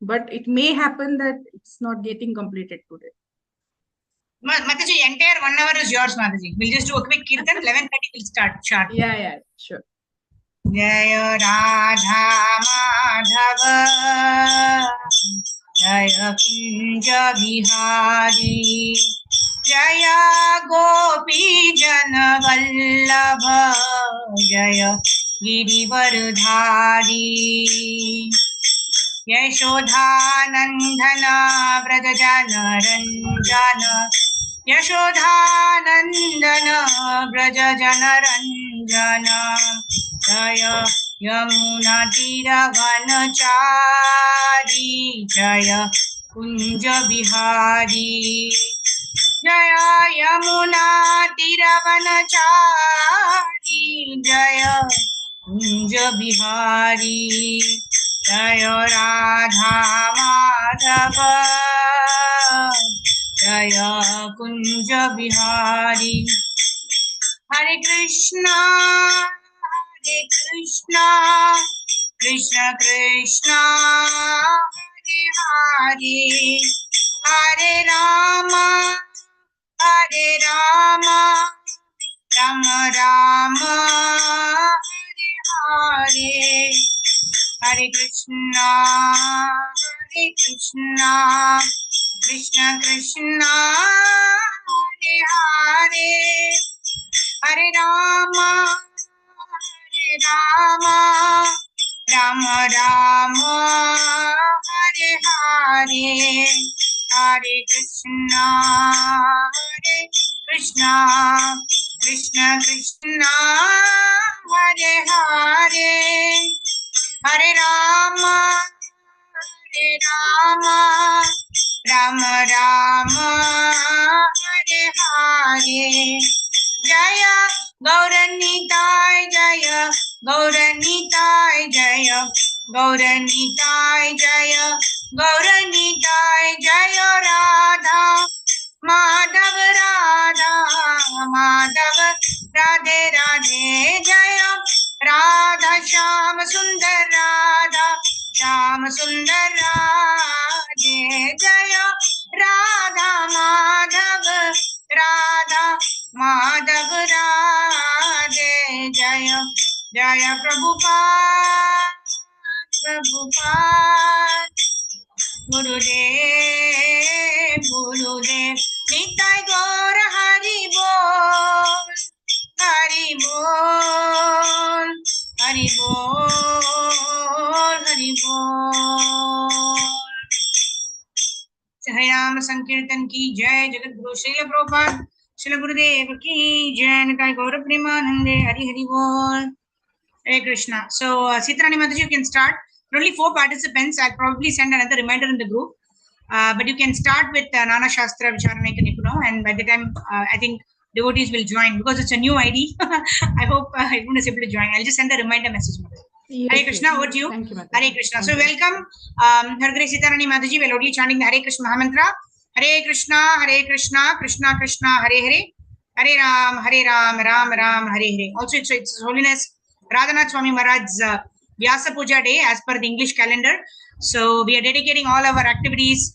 but it may happen that it's not getting completed today. Mataji, entire 1 hour is yours, Mataji. We'll just do a quick kirtan. 11:30 we'll start sharp. Yeah, sure. Jai Radha Madhava, Jai Kunja Bihari, Jaya Gopi Jana Vallabha, Jaya Girivardhari, Yashodhanandana Vrajajana Ranjana, Yashodhanandana Vrajajana Ranjana, Jaya Yamuna Tiravanachari, Jaya Kunja Bihari, Jaya Yamuna Tiravanachari, Jaya Kunja Bihari, Jaya Radha Madhava, Jaya Kunja Bihari. Hare Krishna, Krishna Krishna, Hare Hare, Hare Rama, Rama Rama, Hare Hare, Hare Krishna, Krishna Krishna, Hare Hare, Hare Rama, Rama Rama, Hare Hare, Hare Krishna, Krishna Krishna, Hare Hare, Hare Rama, Rama Rama, Hare Hare. Jaya Gauranitai, Jaya Gauranitai, Jaya Gauranitai, Jaya Gauranitai, Jaya Radha Madhav, Radha Madhav, Radhe Radhe, Jaya Radha Shyam Sundar, Radha Shyam Sundar Radhe, Jaya Radha Madhav, Radha Madhav Radhe, Jaya Jaya Prabhupada, Gurudev, Nitai Gaur Hari Bol, Hari Bol, Hari Bol, Hari Bol. Hare Ram Sankirtan ki jai, Jagat Guru Srila Prabhupada, Srila Gurudev ki jai, Nitai Gaur Premanande, Hari Hari Bol. Hare Krishna. So, Sitarani Mataji, you can start. Only 4 participants. I'll probably send another reminder in the group. But you can start with Nana Shastra Vicharanaika Nipuno, and by the time I think devotees will join because it's a new ID. I hope everyone is able to join. I'll just send a reminder message. Yes, Hare Krishna, over to you. Thank you, Mataji. Hare Krishna. So, welcome, Hare Sitarani Mataji. We're already chanting the Hare Krishna Mahamantra. Hare Krishna, Krishna Krishna, Hare Hare. Hare Ram, Ram Ram, Hare Hare. Also, it's His Holiness Radhanath Swami Maharaj's Vyasa Puja Day as per the English calendar. So we are dedicating all our activities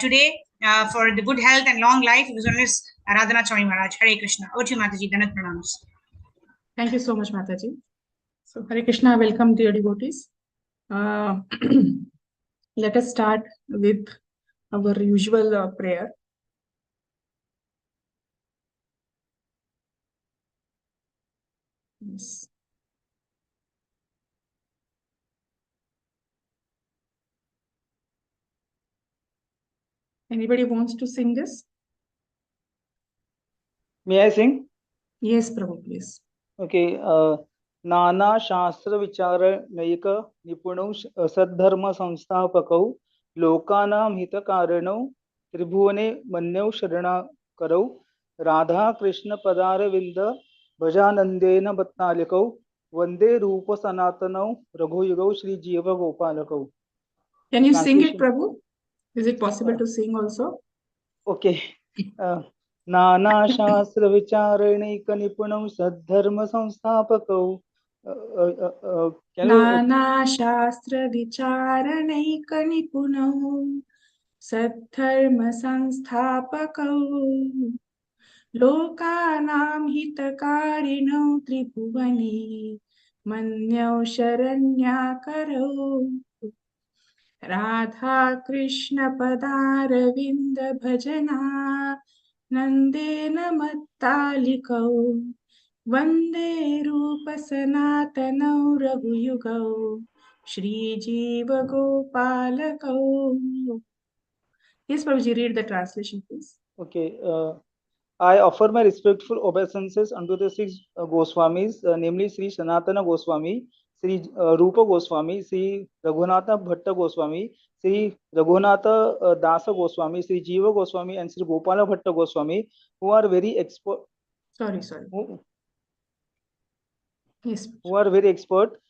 today for the good health and long life of His Holiness Radhanath Swami Maharaj. Hare Krishna. Over to you, Mataji. Danat pranams. Thank you so much, Mataji. So Hare Krishna, welcome dear devotees. Let us start with our usual prayer. Yes. Anybody wants to sing this? May I sing? Yes, Prabhu, please. Okay. Nana Shastra Vichara Naika Nipunau Sadharma Samstapakau Lokanam Hitakaranau Tribhuvane Manyav Sharana Karau Radha Krishna Padara Vinda Bhajanandena Bhatnalikau Vande Rupa Sanatanau Raghuyugau Sri Jiva Gopalakau. Can you sing it, Prabhu? Is it possible to sing also? Okay. Nana Shastra Vicharanaica Nipunam Sadharma Samstapakau Can you नानाशास्त्रविचारणैकनिपुणौ सद्धर्मसंस्थापकौ लोकानां हितकारिणौ त्रिभुवने मन्यौ शरण्याकरौ राधाकृष्णपदारविन्द भजना नन्देन मत्तालिकौ वन्दे रूपसनातनौ रघुयुगौ श्रीजीवगोपालकौ. Yes, Prabhuji, read the translation, please. Okay. I offer my respectful obeisances unto the six Goswamis, namely Sri Sanatana Goswami, Sri Rupa Goswami, Sri Raghunatha Bhatta Goswami, Sri Raghunatha Dasa Goswami, Sri Jiva Goswami, and Sri Gopala Bhatta Goswami, who are very expert. Sorry. Yes. Who are very expert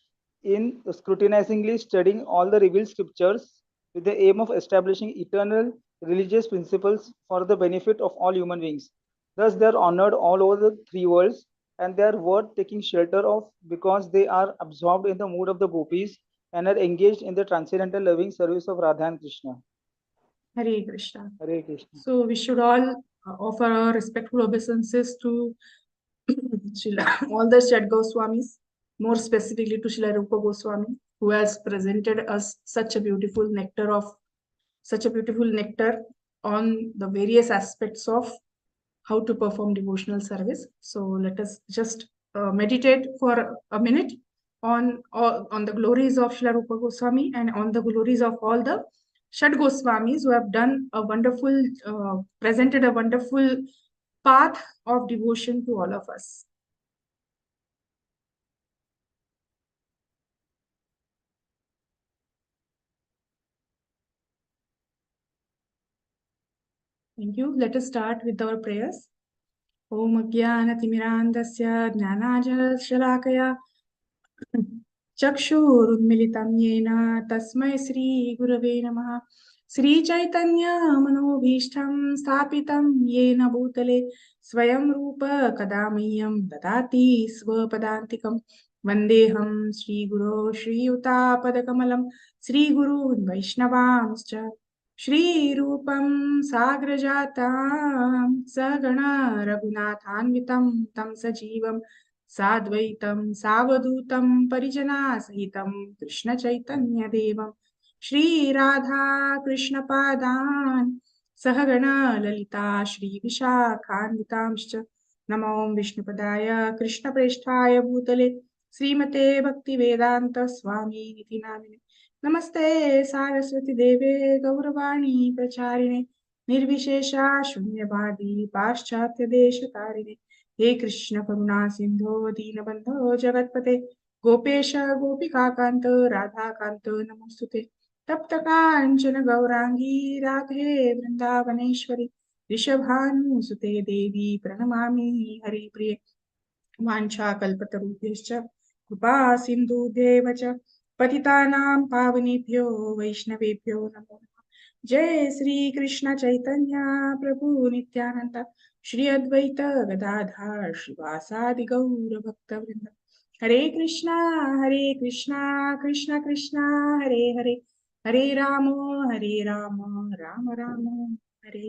in scrutinizingly studying all the revealed scriptures with the aim of establishing eternal religious principles for the benefit of all human beings. Thus, they are honored all over the three worlds, and they are worth taking shelter of because they are absorbed in the mood of the gopis and are engaged in the transcendental loving service of Radha and Krishna. Hare Krishna. Hare Krishna. So we should all offer our respectful obeisances to all the Shat Goswamis, more specifically to Srila Rupa Goswami, who has presented us such a beautiful nectar on the various aspects of how to perform devotional service. So let us just meditate for a minute on the glories of Srila Rupa Goswami and on the glories of all the Shat Goswamis who have done a wonderful, presented a wonderful path of devotion to all of us. Thank you. Let us start with our prayers. Om Ajnanatimmirandasya Jnanajalakalakaya Chakshurunmilitam Yena Tasmai Sri Gurave Namaha. Sri Chaitanya Manobhishtam Sthapitam Yena Bhutale Swayam Rupa Kadamayam Dadati Swapadantikam Vandeham Sri Guru Sri Yuta Padakamalam Sri Guru Vaishnavamscha Shri Rupam Sagrajatam Sagana Raghunathanvitam Tam Sajivam Sadvaitam Savadutam Parijana Sahitam Krishna Chaitanya Devam Shri Radha Krishna Padan Sahagana Lalita Shri Vishakhanvitamscha Namo Vishnupadaya Krishna Presthaya Bhutale Srimate Bhakti Vedanta Swami Niti Namine Namaste Saraswati Deve Gauravani Pracharine Nirvishesha Shunyavadi Paschatya Deshatarine हे कृष्ण करुणा सिंधो दीनबंधो जगतपते गोपेश गोपिकाकांत राधाकांत नमोस्तुते तप्त कांचन गौरांगी राधे वृंदावनेश्वरी ऋषभानुसुते देवी प्रणमामि हरिप्रिये वाञ्छाकल्पतरुभ्यश्च कृपा सिन्धुभ्येव च पतितानां पावनेभ्यो वैष्णवेभ्यो नमो नमः। जय श्री कृष्ण चैतन्य प्रभु नित्यानंद श्री अद्वैत गदाधर श्रीवासादि गौर भक्तवृंद हरे Krishna Krishna Krishna Hare Hare Hare Ram Ram Ram Hare Hare.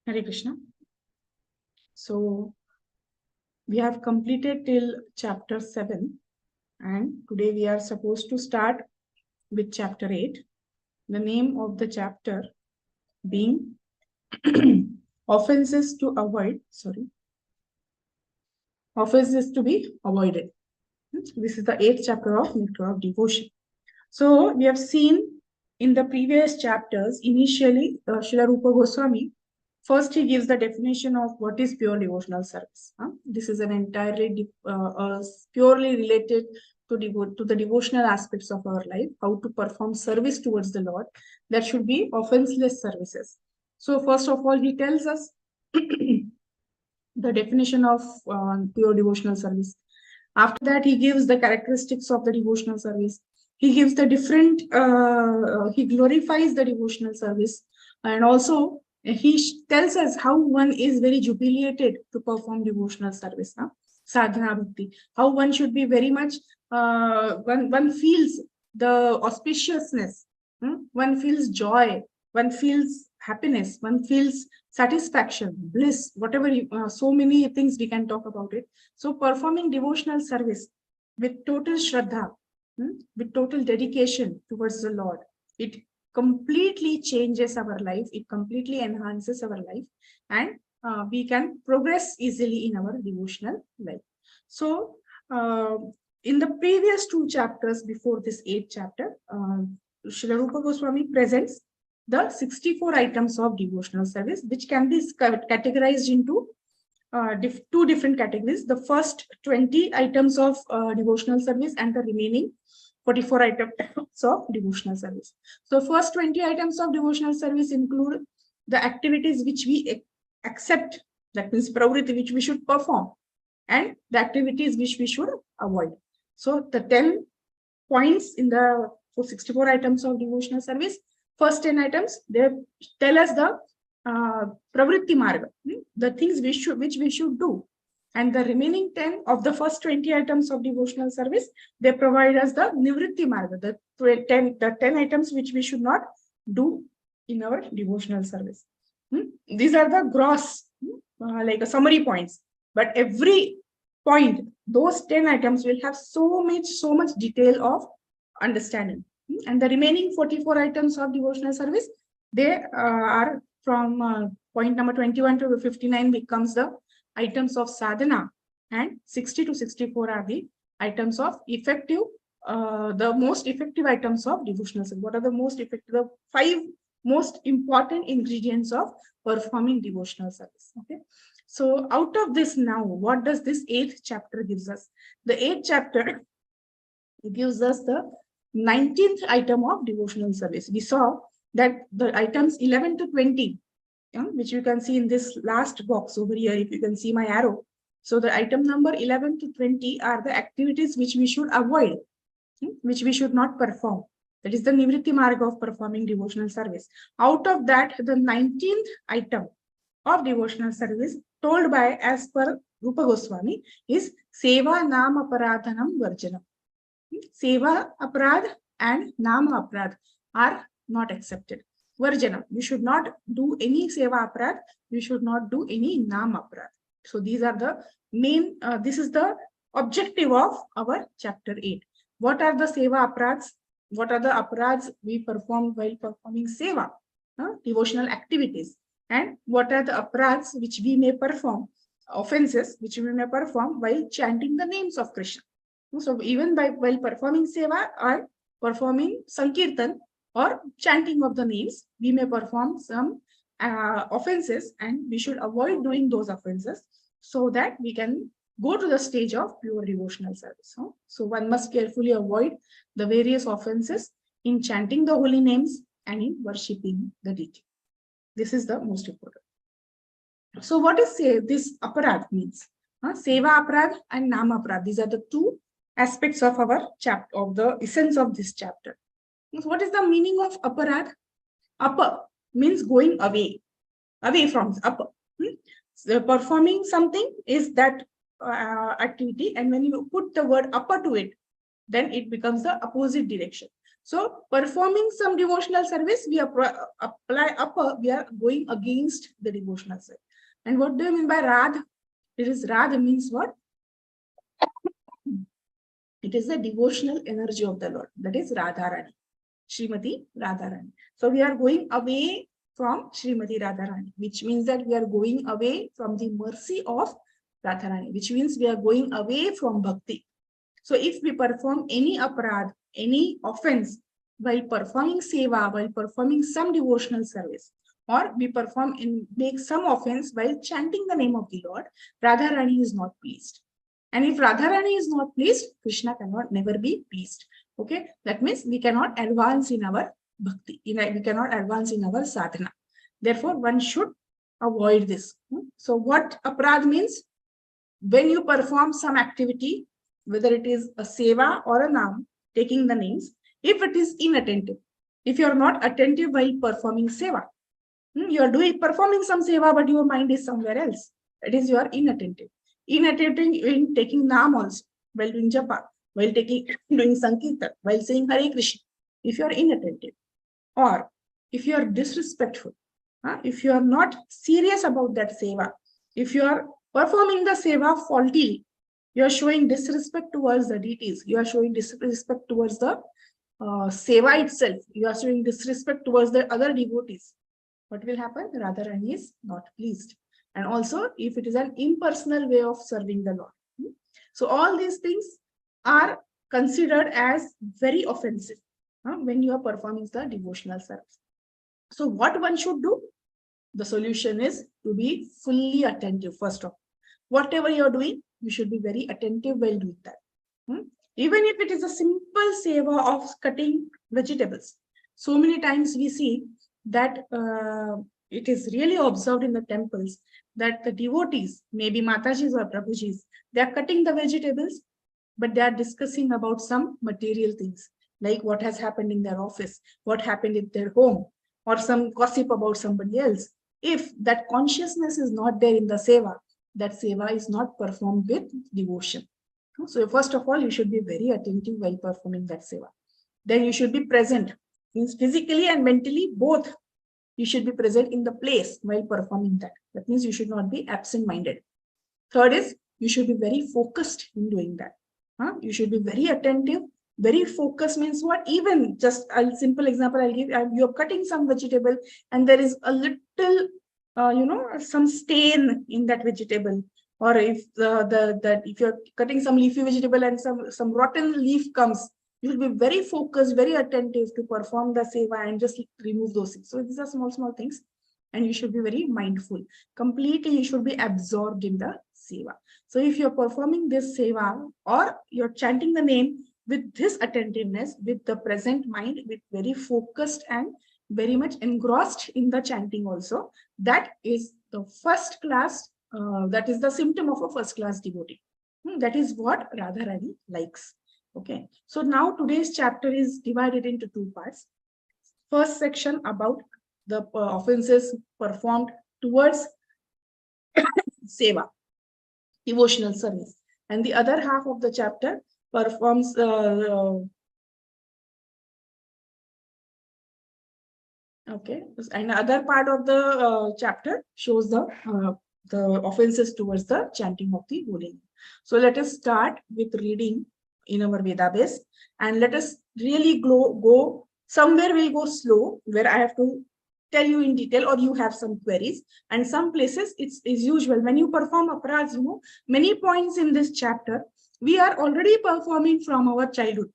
Hare Krishna. So we have completed till chapter 7 and today we are supposed to start with chapter 8. The name of the chapter being offenses to be avoided. This is the 8th chapter of Nectar of Devotion. So we have seen in the previous chapters, initially Srila Rupa Goswami, first he gives the definition of what is pure devotional service. This is an entirely purely related to the devotional aspects of our life, how to perform service towards the Lord. That should be offenseless services. So first of all, he tells us the definition of pure devotional service. After that, he gives the characteristics of the devotional service. He gives the different, he glorifies the devotional service, and also he tells us how one is very jubilated to perform devotional service, sadhana bhakti, how one should be very much, one feels the auspiciousness, one feels joy, one feels happiness, one feels satisfaction, bliss, whatever so many things we can talk about it. So performing devotional service with total shraddha, with total dedication towards the Lord, it completely changes our life, it completely enhances our life, and we can progress easily in our devotional life. So in the previous 2 chapters before this 8th chapter, Srila Rupa Goswami presents the 64 items of devotional service, which can be categorized into 2 different categories. The first 20 items of devotional service and the remaining 44 items of devotional service. So first 20 items of devotional service include the activities which we accept, that means pravritti, which we should perform, and the activities which we should avoid. So the 10 points in the 64 items of devotional service, first 10 items, they tell us the pravritti marga, the things which we should do. And the remaining 10 of the first 20 items of devotional service, they provide us the nivritti marga, the 10 items which we should not do in our devotional service. These are the gross, like a summary points. But every point, those 10 items will have so much detail of understanding. And the remaining 44 items of devotional service, they are from point number 21 to 59 becomes the items of sadhana, and 60 to 64 are the items of effective, the most effective items of devotional service. What are the most effective, the 5 most important ingredients of performing devotional service? Okay, so out of this now, what does this 8th chapter gives us? The 8th chapter gives us the 19th item of devotional service. We saw that the items 11 to 20, which you can see in this last box over here, if you can see my arrow. So the item number 11 to 20 are the activities which we should avoid, which we should not perform. That is the nivritti marga of performing devotional service. Out of that, the 19th item of devotional service, told by as per Rupa Goswami, is seva nama aparadhanam varjanam. Seva aparad and nama aparad are not accepted. Varjanam, you should not do any seva aparad, you should not do any nama aparad. So these are the main, this is the objective of our chapter 8. What are the seva aparads? What are the aparads we perform while performing seva, devotional activities? And what are the aparads which we may perform, offenses which we may perform while chanting the names of Krishna? So even while performing seva or performing sankirtan or chanting of the names, we may perform some offenses, and we should avoid doing those offenses so that we can go to the stage of pure devotional service. So one must carefully avoid the various offenses in chanting the holy names and in worshipping the deity. This is the most important. So what is this aparad means? Seva aparad and nama aparad. These are the 2 aspects of our chapter, of the essence of this chapter. What is the meaning of aparad? Apa means going away from apa. So performing something is that activity, and when you put the word apa to it, then it becomes the opposite direction. So performing some devotional service, we apply apa, we are going against the devotional service. And what do you mean by radh? It is radh means what? It is the devotional energy of the Lord. That is Radharani, Srimati Radharani. So we are going away from Srimati Radharani, which means that we are going away from the mercy of Radharani, which means we are going away from bhakti. So if we perform any aparad, any offense while performing seva, while performing some devotional service, or we make some offense while chanting the name of the Lord, Radharani is not pleased. And if Radharani is not pleased, Krishna cannot never be pleased. Okay, that means we cannot advance in our bhakti, we cannot advance in our sadhana. Therefore, one should avoid this. So what aparad means? When you perform some activity, whether it is a seva or a nam, taking the names, If it is inattentive, if you are not attentive while performing seva, you are performing some seva, but your mind is somewhere else. That is, you are inattentive. Inattentive in taking naam also, while doing japa, while doing sankirtan, while saying Hare Krishna. If you are inattentive, or if you are disrespectful, if you are not serious about that seva, if you are performing the seva faultily, you are showing disrespect towards the deities, you are showing disrespect towards the seva itself, you are showing disrespect towards the other devotees. What will happen? Radharani is not pleased. And also, if it is an impersonal way of serving the Lord. So all these things are considered as very offensive when you are performing the devotional service. So what one should do? The solution is to be fully attentive. First of all, whatever you are doing, you should be very attentive while doing that. Even if it is a simple seva of cutting vegetables. So many times we see that it is really observed in the temples that the devotees, maybe Matajis or Prabhujis, they are cutting the vegetables, but they are discussing about some material things, like what has happened in their office, what happened in their home, or some gossip about somebody else. If that consciousness is not there in the seva, that seva is not performed with devotion. So first of all, you should be very attentive while performing that seva. Then you should be present, means physically and mentally, both. You should be present in the place while performing that. That means you should not be absent-minded. Third is, you should be very focused in doing that. You should be very attentive. Very focused means what? Even just a simple example I'll give. You're cutting some vegetable and there is a little, some stain in that vegetable. Or if if you're cutting some leafy vegetable and some rotten leaf comes, you will be very focused, very attentive to perform the seva and just remove those things. So these are small things, and you should be very mindful. Completely, you should be absorbed in the seva. So if you're performing this seva or you're chanting the name with this attentiveness, with the present mind, with very focused and very much engrossed in the chanting also, that is the first class, that is the symptom of a first class devotee. That is what Radharani likes. Okay, so now today's chapter is divided into two parts. First section about the offenses performed towards seva, devotional service, and the other half of the chapter performs okay, and other part of the chapter shows the offenses towards the chanting of the holy name. So let us start with reading in our Veda base, and let us really go somewhere. We'll go slow, where I have to tell you in detail, or you have some queries. And some places it's usual when you perform aparadhs, many points in this chapter we are already performing from our childhood.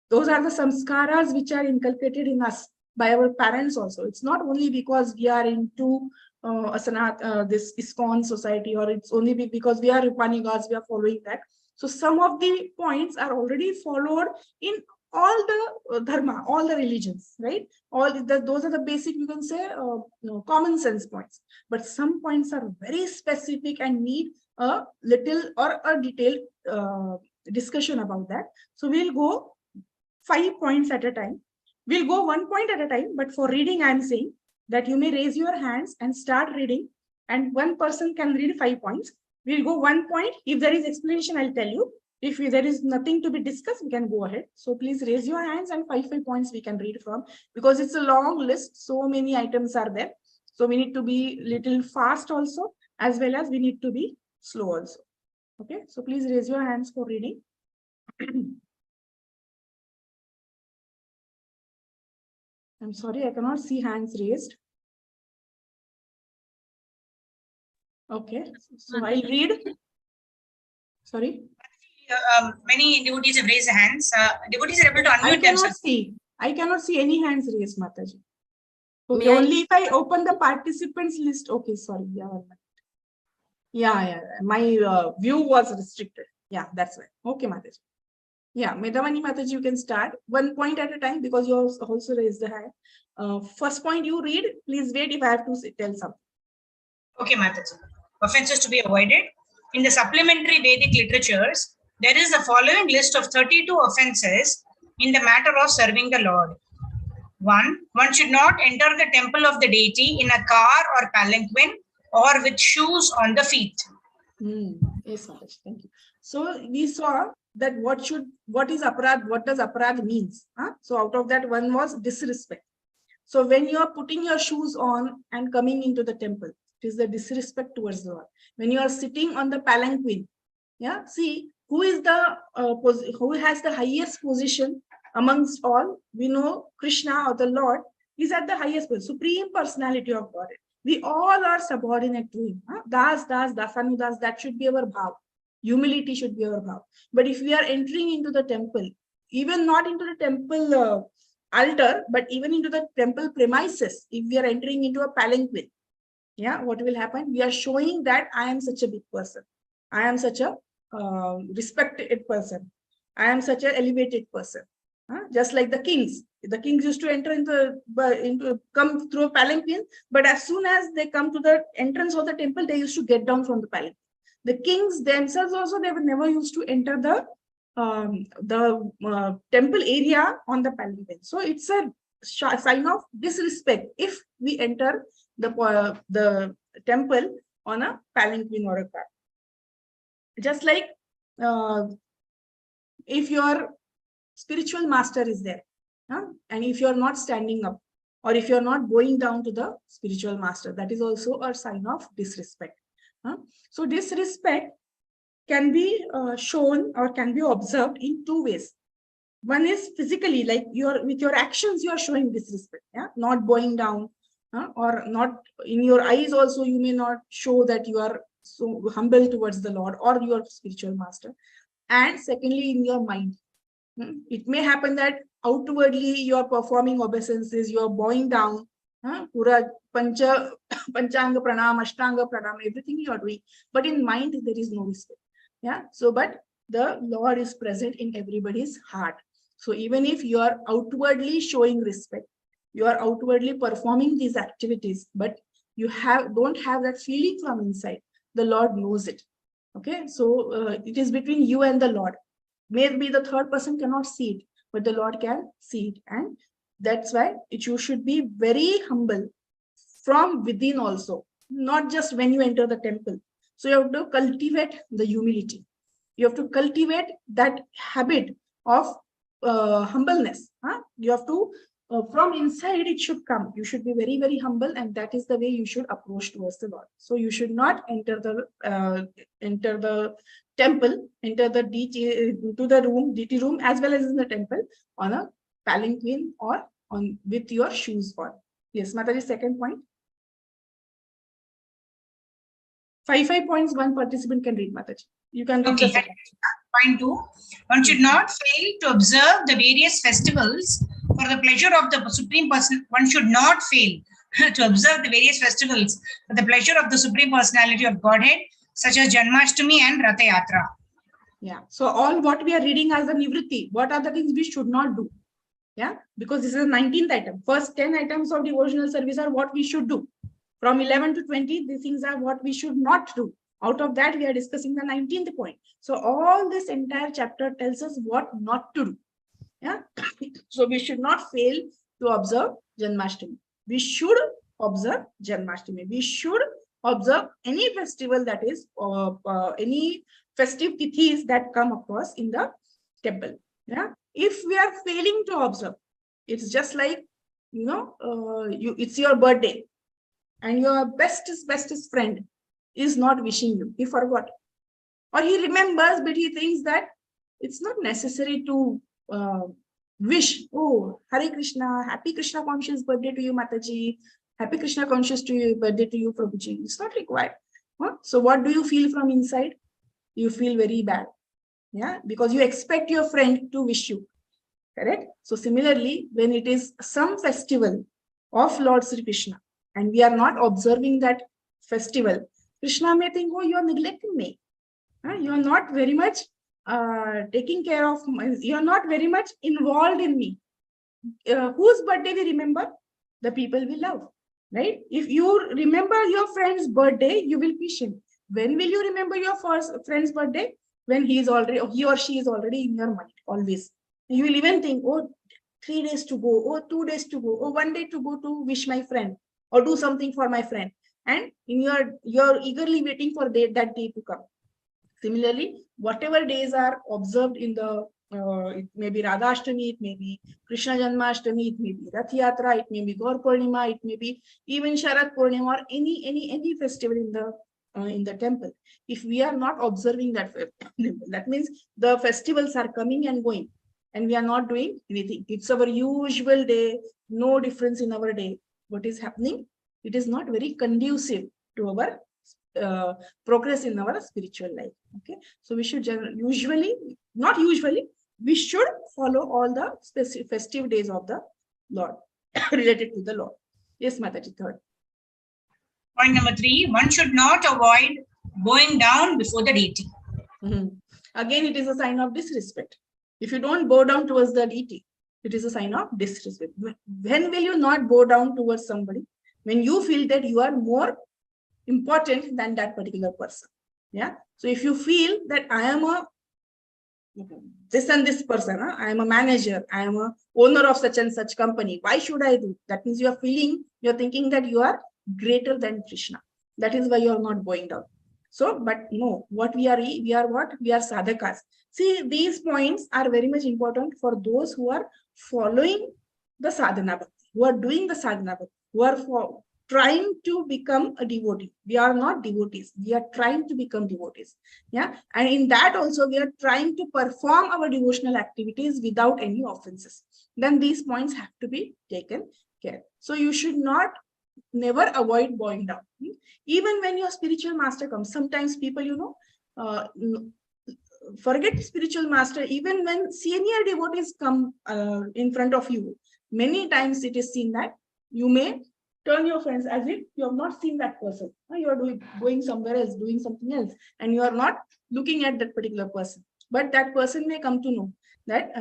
Those are the samskaras which are inculcated in us by our parents also. It's not only because we are into this ISKCON society, or it's only because we are Rupani gods, we are following that. So some of the points are already followed in all the dharma, all the religions, right? Those are the basic, you can say, common sense points. But some points are very specific and need a little or a detailed discussion about that. So we'll go 5 points at a time. We'll go 1 point at a time, but for reading, I'm saying that you may raise your hands and start reading, and one person can read 5 points. We'll go 1 point. If there is explanation, I'll tell you. If there is nothing to be discussed, we can go ahead. So please raise your hands, and 5 points we can read from, because it's a long list. So many items are there. So we need to be little fast also, as well as we need to be slow also. Okay, so please raise your hands for reading. I'm sorry, I cannot see hands raised. Okay, so I'll read. Sorry. Many devotees have raised their hands. Devotees are able to unmute themselves. I cannot see any hands raised, Mataji. Okay, May only if I open the participants list. Okay, sorry. Yeah. My view was restricted. Yeah, that's right. Okay, Mataji. Yeah, Medavani Mataji, you can start 1 point at a time, because you also raised the hand. First point you read. Please wait if I have to tell something. Okay, Mataji. Offenses to be avoided. In the supplementary Vedic literatures, there is the following list of 32 offenses in the matter of serving the Lord. One should not enter the temple of the deity in a car or palanquin or with shoes on the feet. Yes, Mataji, thank you. So we saw that what is aparad, what does aparad means? So out of that, one was disrespect. So when you are putting your shoes on and coming into the temple, it is the disrespect towards the Lord. When you are sitting on the palanquin, yeah, see who is the who has the highest position amongst all. We know Krishna or the Lord is at the highest position, supreme personality of God. We all are subordinate to him. Das, dasanudas, that should be our bhav. Humility should be our bhav. But if we are entering into the temple, even not into the temple altar, but even into the temple premises, if we are entering into a palanquin, yeah, what will happen? We are showing that I am such a big person. I am such a respected person. I am such an elevated person. Just like the kings. The kings used to enter into come through a palanquin, but as soon as they come to the entrance of the temple, they used to get down from the palanquin. The kings themselves also, they were never used to enter the temple area on the palanquin. So it's a sign of disrespect if we enter the temple on a palanquin or a car. Just like if your spiritual master is there, and if you're not standing up, or if you're not going down to the spiritual master, that is also a sign of disrespect. So disrespect can be shown or can be observed in two ways. One is physically, like with your actions, you are showing disrespect, not bowing down, or not in your eyes also, you may not show that you are so humble towards the Lord or your spiritual master. And secondly, in your mind, it may happen that outwardly you are performing obeisances, you are bowing down, pura panchanga pranam, ashtanga pranam, everything you are doing, but in mind there is no respect. So but the Lord is present in everybody's heart. So even if you are outwardly showing respect, you are outwardly performing these activities, but you don't have that feeling from inside, the Lord knows it. Okay, so it is between you and the Lord. Maybe the third person cannot see it, but the Lord can see it. And that's why you should be very humble from within also, not just when you enter the temple. So you have to cultivate the humility. You have to cultivate that habit of humbleness. You have to, from inside it should come. You should be very, very humble, and that is the way you should approach towards the Lord. So you should not enter the temple, enter the deity room, as well as in the temple on a palanquin or with your shoes on. Yes, Mataji, second point. 5 points, one participant can read, Mataji. You can read. Okay. Point 2. One should not fail to observe the various festivals for the pleasure of the Supreme Person. One should not fail to observe the various festivals for the pleasure of the Supreme Personality of Godhead, such as Janmashtami and Ratha Yatra. Yeah. So all what we are reading as a nivritti, what are the things we should not do? Yeah. Because this is the 19th item. First 10 items of devotional service are what we should do. From 11 to 20, these things are what we should not do. Out of that, we are discussing the 19th point. So all this entire chapter tells us what not to do. Yeah. So we should not fail to observe Janmashtami. We should observe Janmashtami. We should observe any festival that is, any festive tithis that come across in the temple. Yeah. If we are failing to observe, it's just like, it's your birthday and your bestest friend is not wishing you. He forgot. Or he remembers, but he thinks that it's not necessary to wish, oh, Hare Krishna, happy Krishna conscious birthday to you, Mataji. Happy Krishna conscious birthday to you, Prabhuji. It's not required. So what do you feel from inside? You feel very bad. Yeah, because you expect your friend to wish you. Correct? So similarly, when it is some festival of Lord Sri Krishna, and we are not observing that festival, Krishna may think, oh, you are neglecting me. You are not very much taking care of me. You are not very much involved in me. Whose birthday we remember? The people we love, right? If you remember your friend's birthday, you will wish him. When will you remember your friend's birthday? When he or she is already in your mind, always. You will even think, oh, 3 days to go, or 2 days to go, or 1 day to go to wish my friend or do something for my friend. And you're eagerly waiting for that day to come. Similarly, whatever days are observed in the, it may be Radhashtami, it may be Krishna Janmashtami, it may be Rath Yatra, it may be Gaur Purnima, it may be even Sharad Purnima, or any festival in the temple. If we are not observing that means the festivals are coming and going, and we are not doing anything. It's our usual day, no difference in our day. What is happening? It is not very conducive to our progress in our spiritual life. Okay, so we should we should follow all the festive days of the Lord related to the Lord. Yes, Mataji, third. Point number 3, one should not avoid bowing down before the deity. Again, it is a sign of disrespect. If you don't bow down towards the deity, it is a sign of disrespect. When will you not bow down towards somebody? When you feel that you are more important than that particular person. Yeah. So if you feel that I am a this and this person, I am a manager, I am a owner of such and such company, why should I do? That means you're thinking that you are greater than Krishna. That is why you are not going down. So, but no, what we are sadhakas. See, these points are very much important for those who are following the sadhana bhakti, who are doing the sadhana bhakti, who are trying to become a devotee. We are not devotees. We are trying to become devotees. Yeah. And in that also, we are trying to perform our devotional activities without any offenses. Then these points have to be taken care. So you should never avoid bowing down. Even when your spiritual master comes, sometimes people, forget spiritual master. Even when senior devotees come in front of you, many times it is seen that you may turn your friends as if you have not seen that person. You are going somewhere else, doing something else, and you are not looking at that particular person. But that person may come to know that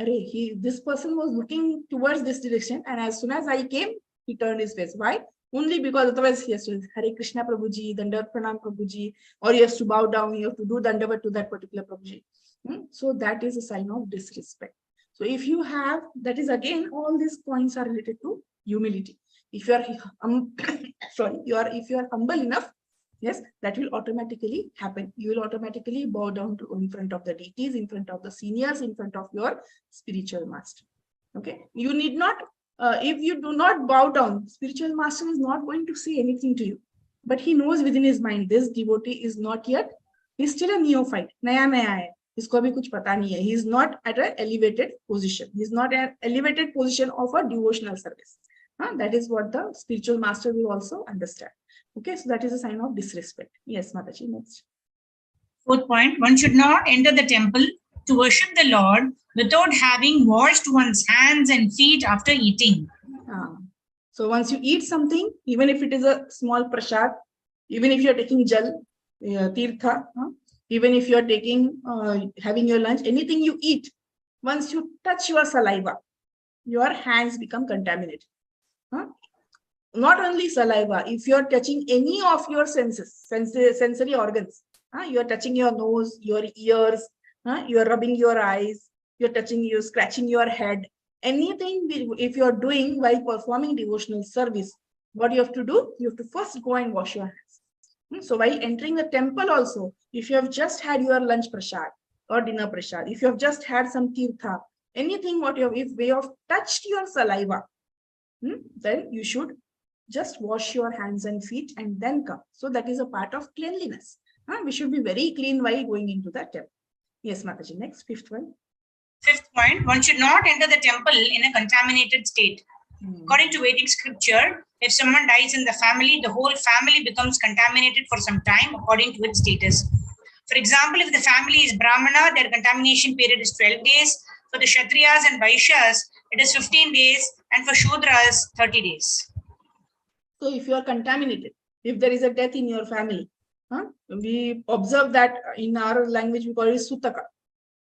this person was looking towards this direction, and as soon as I came, he turned his face. Why? Only because otherwise he has to Hare Krishna Prabhuji, Dandavat Pranam Prabhuji, or he has to bow down, you have to do Dandavat to that particular Prabhuji. So that is a sign of disrespect. So if you have, that is again, all these points are related to humility. If you are if you are humble enough, yes, that will automatically happen. You will automatically bow down in front of the deities, in front of the seniors, in front of your spiritual master. Okay, you need not. If you do not bow down, spiritual master is not going to say anything to you. But he knows within his mind, this devotee is not yet. He's still a neophyte. Naya hai. Isko abhi kuch pata nahi hai. He is not at an elevated position. He is not at an elevated position of a devotional service. That is what the spiritual master will also understand. Okay, so that is a sign of disrespect. Yes, Mataji, next. 4th point, one should not enter the temple to worship the Lord without having washed one's hands and feet after eating. So once you eat something, even if it is a small prasad, even if you are taking jal, tirtha, even if you are taking, having your lunch, anything you eat, once you touch your saliva, your hands become contaminated. Not only saliva, if you are touching any of your sensory organs, you are touching your nose, your ears, you are rubbing your eyes, you're scratching your head, anything, if you are doing while performing devotional service, what you have to do? You have to first go and wash your hands. So while entering the temple also, if you have just had your lunch prasad or dinner prasad, if you have just had some tirtha, anything if we have touched your saliva, then you should just wash your hands and feet and then come. So that is a part of cleanliness. We should be very clean while going into the temple. Yes, Mataji, next, 5th one. 5th point, one should not enter the temple in a contaminated state. According to Vedic scripture, if someone dies in the family, the whole family becomes contaminated for some time according to its status. For example, if the family is Brahmana, their contamination period is 12 days. For the Kshatriyas and Vaishyas, it is 15 days, and for Shudras, 30 days. So if you are contaminated, if there is a death in your family, we observe that in our language, we call it Sutaka.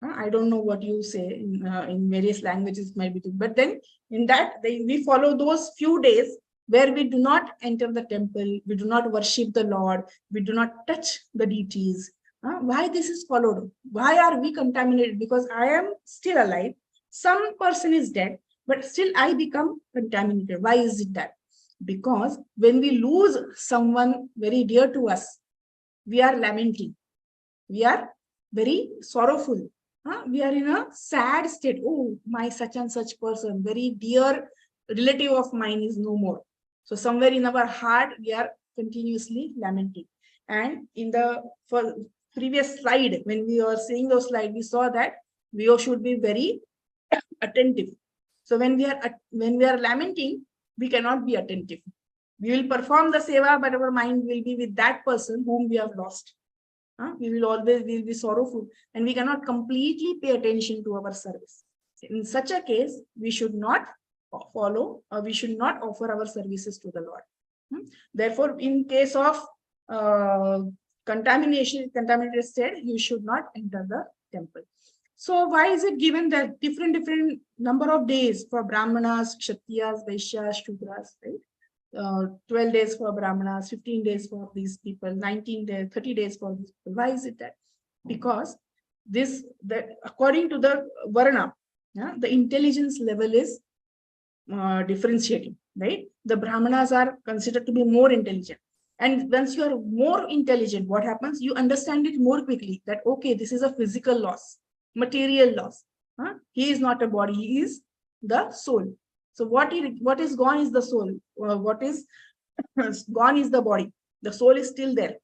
I don't know what you say in various languages, might be, but then in that, we follow those few days where we do not enter the temple, we do not worship the Lord, we do not touch the deities. Why this is followed? Why are we contaminated? Because I am still alive. Some person is dead, but still I become contaminated. Why is it that? Because when we lose someone very dear to us, we are lamenting. We are very sorrowful. We are in a sad state. Oh, my such and such person, very dear relative of mine is no more. So somewhere in our heart, we are continuously lamenting. And in the previous slide, when we were seeing those slides, we saw that we should be very attentive. So when we are lamenting, we cannot be attentive. We will perform the seva, but our mind will be with that person whom we have lost. We will be sorrowful, and we cannot completely pay attention to our service. In such a case, we should not follow, or we should not offer our services to the Lord. Therefore, in case of contaminated state, you should not enter the temple. So why is it given that different number of days for Brahmanas, Kshatriyas, Vaishyas, Shudras, right? 12 days for Brahmanas, 15 days for these people, 19 days, 30 days for these people. Why is it that? Because according to the Varna, the intelligence level is differentiating, right? The Brahmanas are considered to be more intelligent. And once you are more intelligent, what happens? You understand it more quickly that, okay, this is a physical loss, material loss. He is not a body, he is the soul. So what is gone is the soul. What is gone is the body. The soul is still there.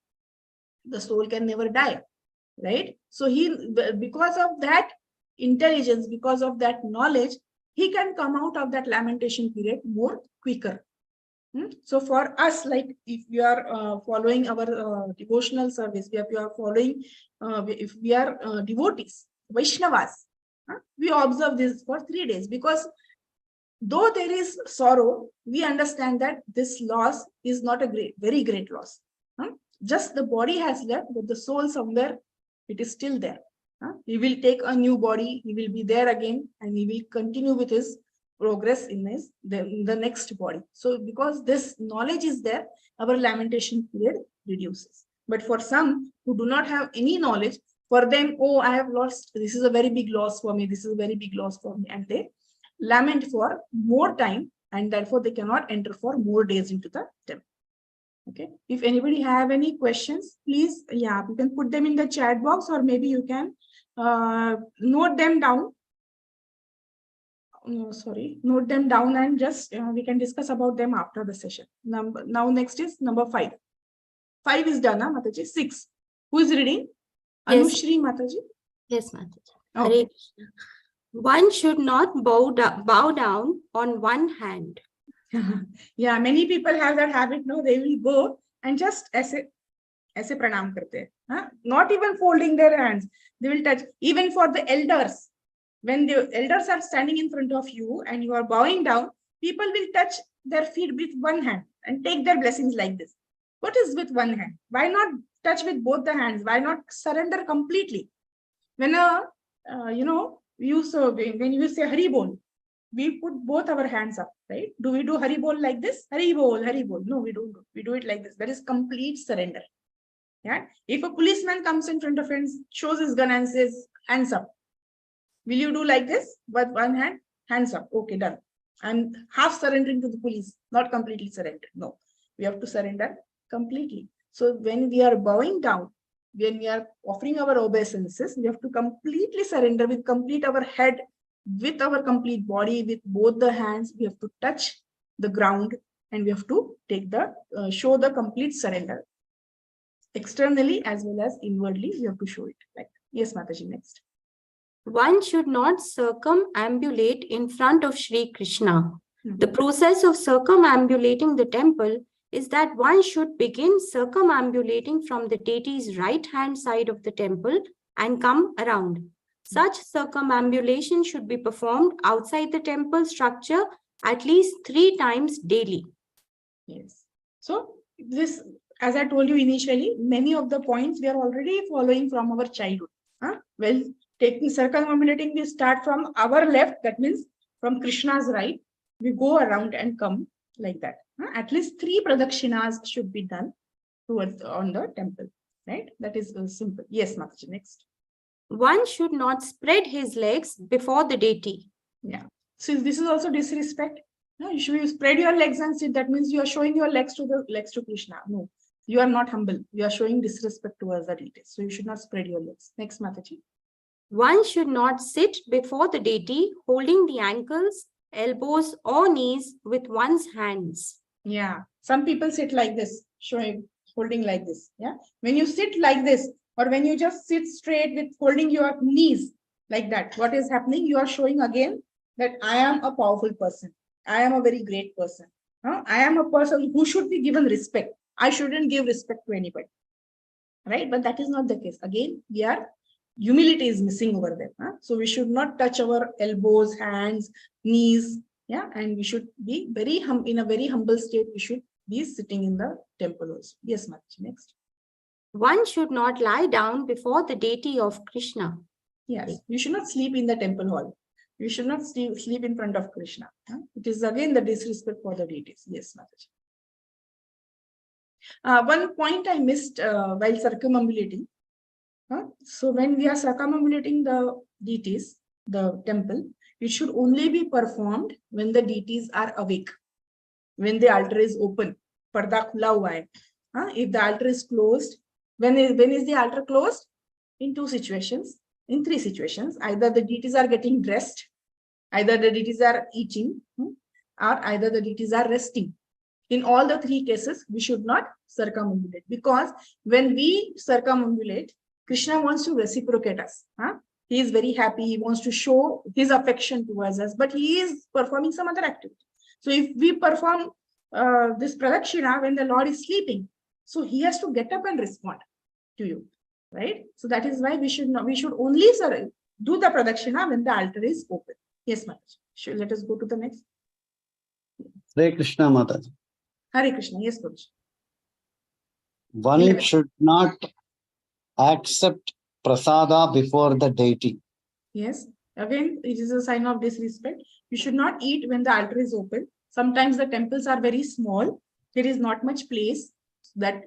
The soul can never die, right? So because of that intelligence, because of that knowledge, he can come out of that lamentation period more quicker. So for us, like if we are following our devotional service, if we are devotees, Vaishnavas, we observe this for 3 days, because though there is sorrow, we understand that this loss is not a very great loss. Just the body has left, but the soul somewhere, it is still there. He will take a new body, he will be there again, and he will continue with his progress in the next body. So because this knowledge is there, our lamentation period reduces. But for some who do not have any knowledge, for them, oh, I have lost, this is a very big loss for me, this is a very big loss for me, and they lament for more time, and therefore they cannot enter for more days into the temple. Okay, if anybody have any questions, please, you can put them in the chat box, or maybe you can note them down. Note them down, and just we can discuss about them after the session. Now next is number 5. 5 is done, Mataji. 6. Who is reading? Yes. Anushri Mataji. Yes, Mataji. Okay. Hare Krishna. One should not bow down on one hand. Yeah, many people have that habit. No, they will go and just aise pranam karte. Not even folding their hands. They will touch. Even for the elders, when the elders are standing in front of you and you are bowing down, people will touch their feet with one hand and take their blessings like this. What is with one hand? Why not touch with both the hands? Why not surrender completely? When when you say Hari Bol, we put both our hands up, right? Do we do Hari Bol like this? Hari Bol, Hari Bol. No, we don't. We do it like this. That is complete surrender. Yeah. If a policeman comes in front of him, shows his gun and says, hands up. Will you do like this? With one hand, hands up. Okay, done. I'm half surrendering to the police, not completely surrendered. No, we have to surrender completely. So when we are bowing down, when we are offering our obeisances, we have to completely surrender, with complete our head, with our complete body, with both the hands. We have to touch the ground, and we have to take show the complete surrender. Externally as well as inwardly, we have to show it. Like, yes, Mataji, next. One should not circumambulate in front of Sri Krishna. The process of circumambulating the temple is that one should begin circumambulating from the deity's right-hand side of the temple and come around. Such circumambulation should be performed outside the temple structure at least 3 times daily. Yes. So this, as I told you initially, many of the points we are already following from our childhood. Well, taking circumambulating, we start from our left, that means from Krishna's right, we go around and come like that. At least 3 pradakshinas should be done on the temple, right? That is simple. Yes, Mataji, next. One should not spread his legs before the deity. Yeah. So this is also disrespect. No, you should spread your legs and sit. That means you are showing your legs to Krishna. No, you are not humble. You are showing disrespect towards the deities. So you should not spread your legs. Next, Mataji. One should not sit before the deity holding the ankles, elbows, or knees with one's hands. Yeah. Some people sit like this, holding like this. Yeah. When you sit like this, or when you just sit straight with holding your knees like that, what is happening? You are showing again that I am a powerful person. I am a very great person. I am a person who should be given respect. I shouldn't give respect to anybody. Right? But that is not the case. Again, humility is missing over there. So we should not touch our elbows, hands, knees. Yeah. And we should be in a very humble state. We should be sitting in the temple also. Yes, Mataji. Next. One should not lie down before the deity of Krishna. Yes. You should not sleep in the temple hall. You should not sleep in front of Krishna. It is again the disrespect for the deities. Yes, Mataji. One point I missed while circumambulating. So when we are circumambulating the deities, the temple, it should only be performed when the deities are awake, when the altar is open. Parda khula hua hai. If the altar is closed, when is the altar closed? In two situations, in three situations. Either the deities are getting dressed, either the deities are eating, or either the deities are resting. In all the three cases, we should not circumambulate, because when we circumambulate, Krishna wants to reciprocate us. He is very happy. He wants to show his affection towards us, but he is performing some other activity. So if we perform this pradakshina when the Lord is sleeping, so he has to get up and respond to you, right? So that is why we should only do the pradakshina when the altar is open. Yes, Mataji. Let us go to the next. Hare Krishna, Mataji. Hare Krishna. Yes, Guruji. One 11. should not accept prasada before the deity. Yes. Again, it is a sign of disrespect. You should not eat when the altar is open. Sometimes the temples are very small. There is not much place. That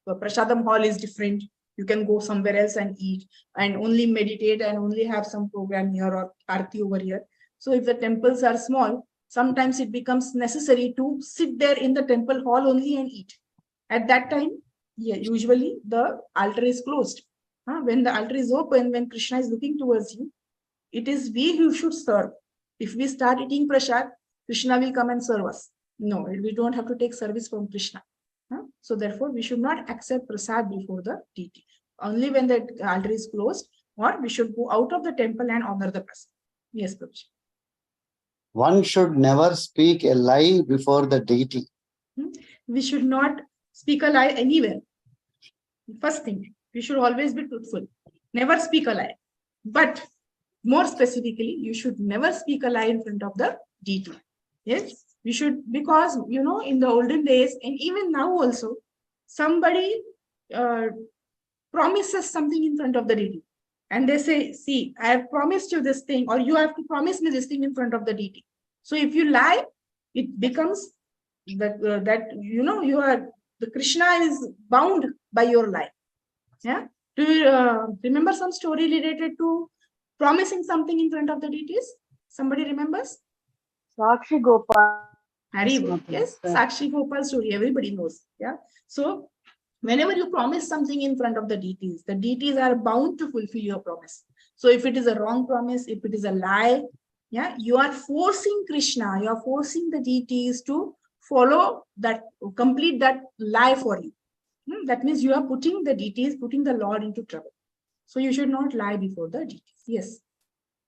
prasadam hall is different. You can go somewhere else and eat and only meditate and only have some program here or arti over here. So if the temples are small, sometimes it becomes necessary to sit there in the temple hall only and eat. At that time, usually the altar is closed. When the altar is open, when Krishna is looking towards you, it is we who should serve. If we start eating prasad, Krishna will come and serve us. No, we don't have to take service from Krishna. So therefore, we should not accept prasad before the deity. Only when the altar is closed, or we should go out of the temple and honor the prasad. Yes, Prabhuji. One should never speak a lie before the deity. We should not speak a lie anywhere. First thing, we should always be truthful. Never speak a lie. But more specifically, you should never speak a lie in front of the deity. Yes, we should, because in the olden days and even now also, somebody promises something in front of the deity, and they say, "See, I have promised you this thing, or you have to promise me this thing in front of the deity." So if you lie, it becomes that the Krishna is bound by your lie. Yeah. Do you remember some story related to promising something in front of the deities? Somebody remembers? Sakshi Gopal. Yes, Sakshi Gopal story, everybody knows. Yeah. So whenever you promise something in front of the deities are bound to fulfill your promise. So if it is a wrong promise, if it is a lie, yeah, you are forcing Krishna, you are forcing the deities to follow that, complete that lie for you. That means you are putting the deities, putting the Lord into trouble. So you should not lie before the deities. Yes.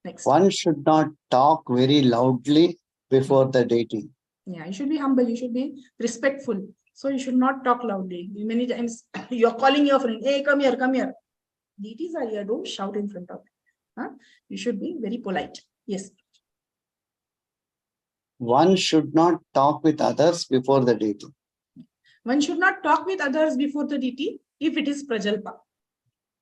Next. One should not talk very loudly before the deity. Yeah, you should be humble. You should be respectful. So you should not talk loudly. Many times you're calling your friend, "Hey, come here, come here." Deities are here. Don't shout in front of them. You should be very polite. Yes. One should not talk with others before the deity. One should not talk with others before the deity if it is prajalpa,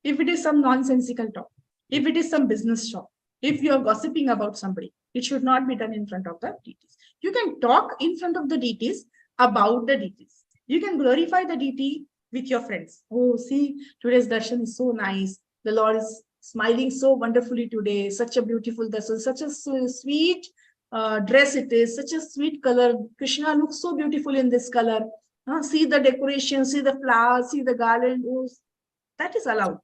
if it is some nonsensical talk, if it is some business talk, if you are gossiping about somebody, it should not be done in front of the deities. You can talk in front of the deities about the deities. You can glorify the deity with your friends. Oh, see, today's darshan is so nice. The Lord is smiling so wonderfully today. Such a beautiful, such a sweet dress it is, such a sweet color. Krishna looks so beautiful in this color. See the decoration, see the flowers, see the garland. Oh, that is allowed.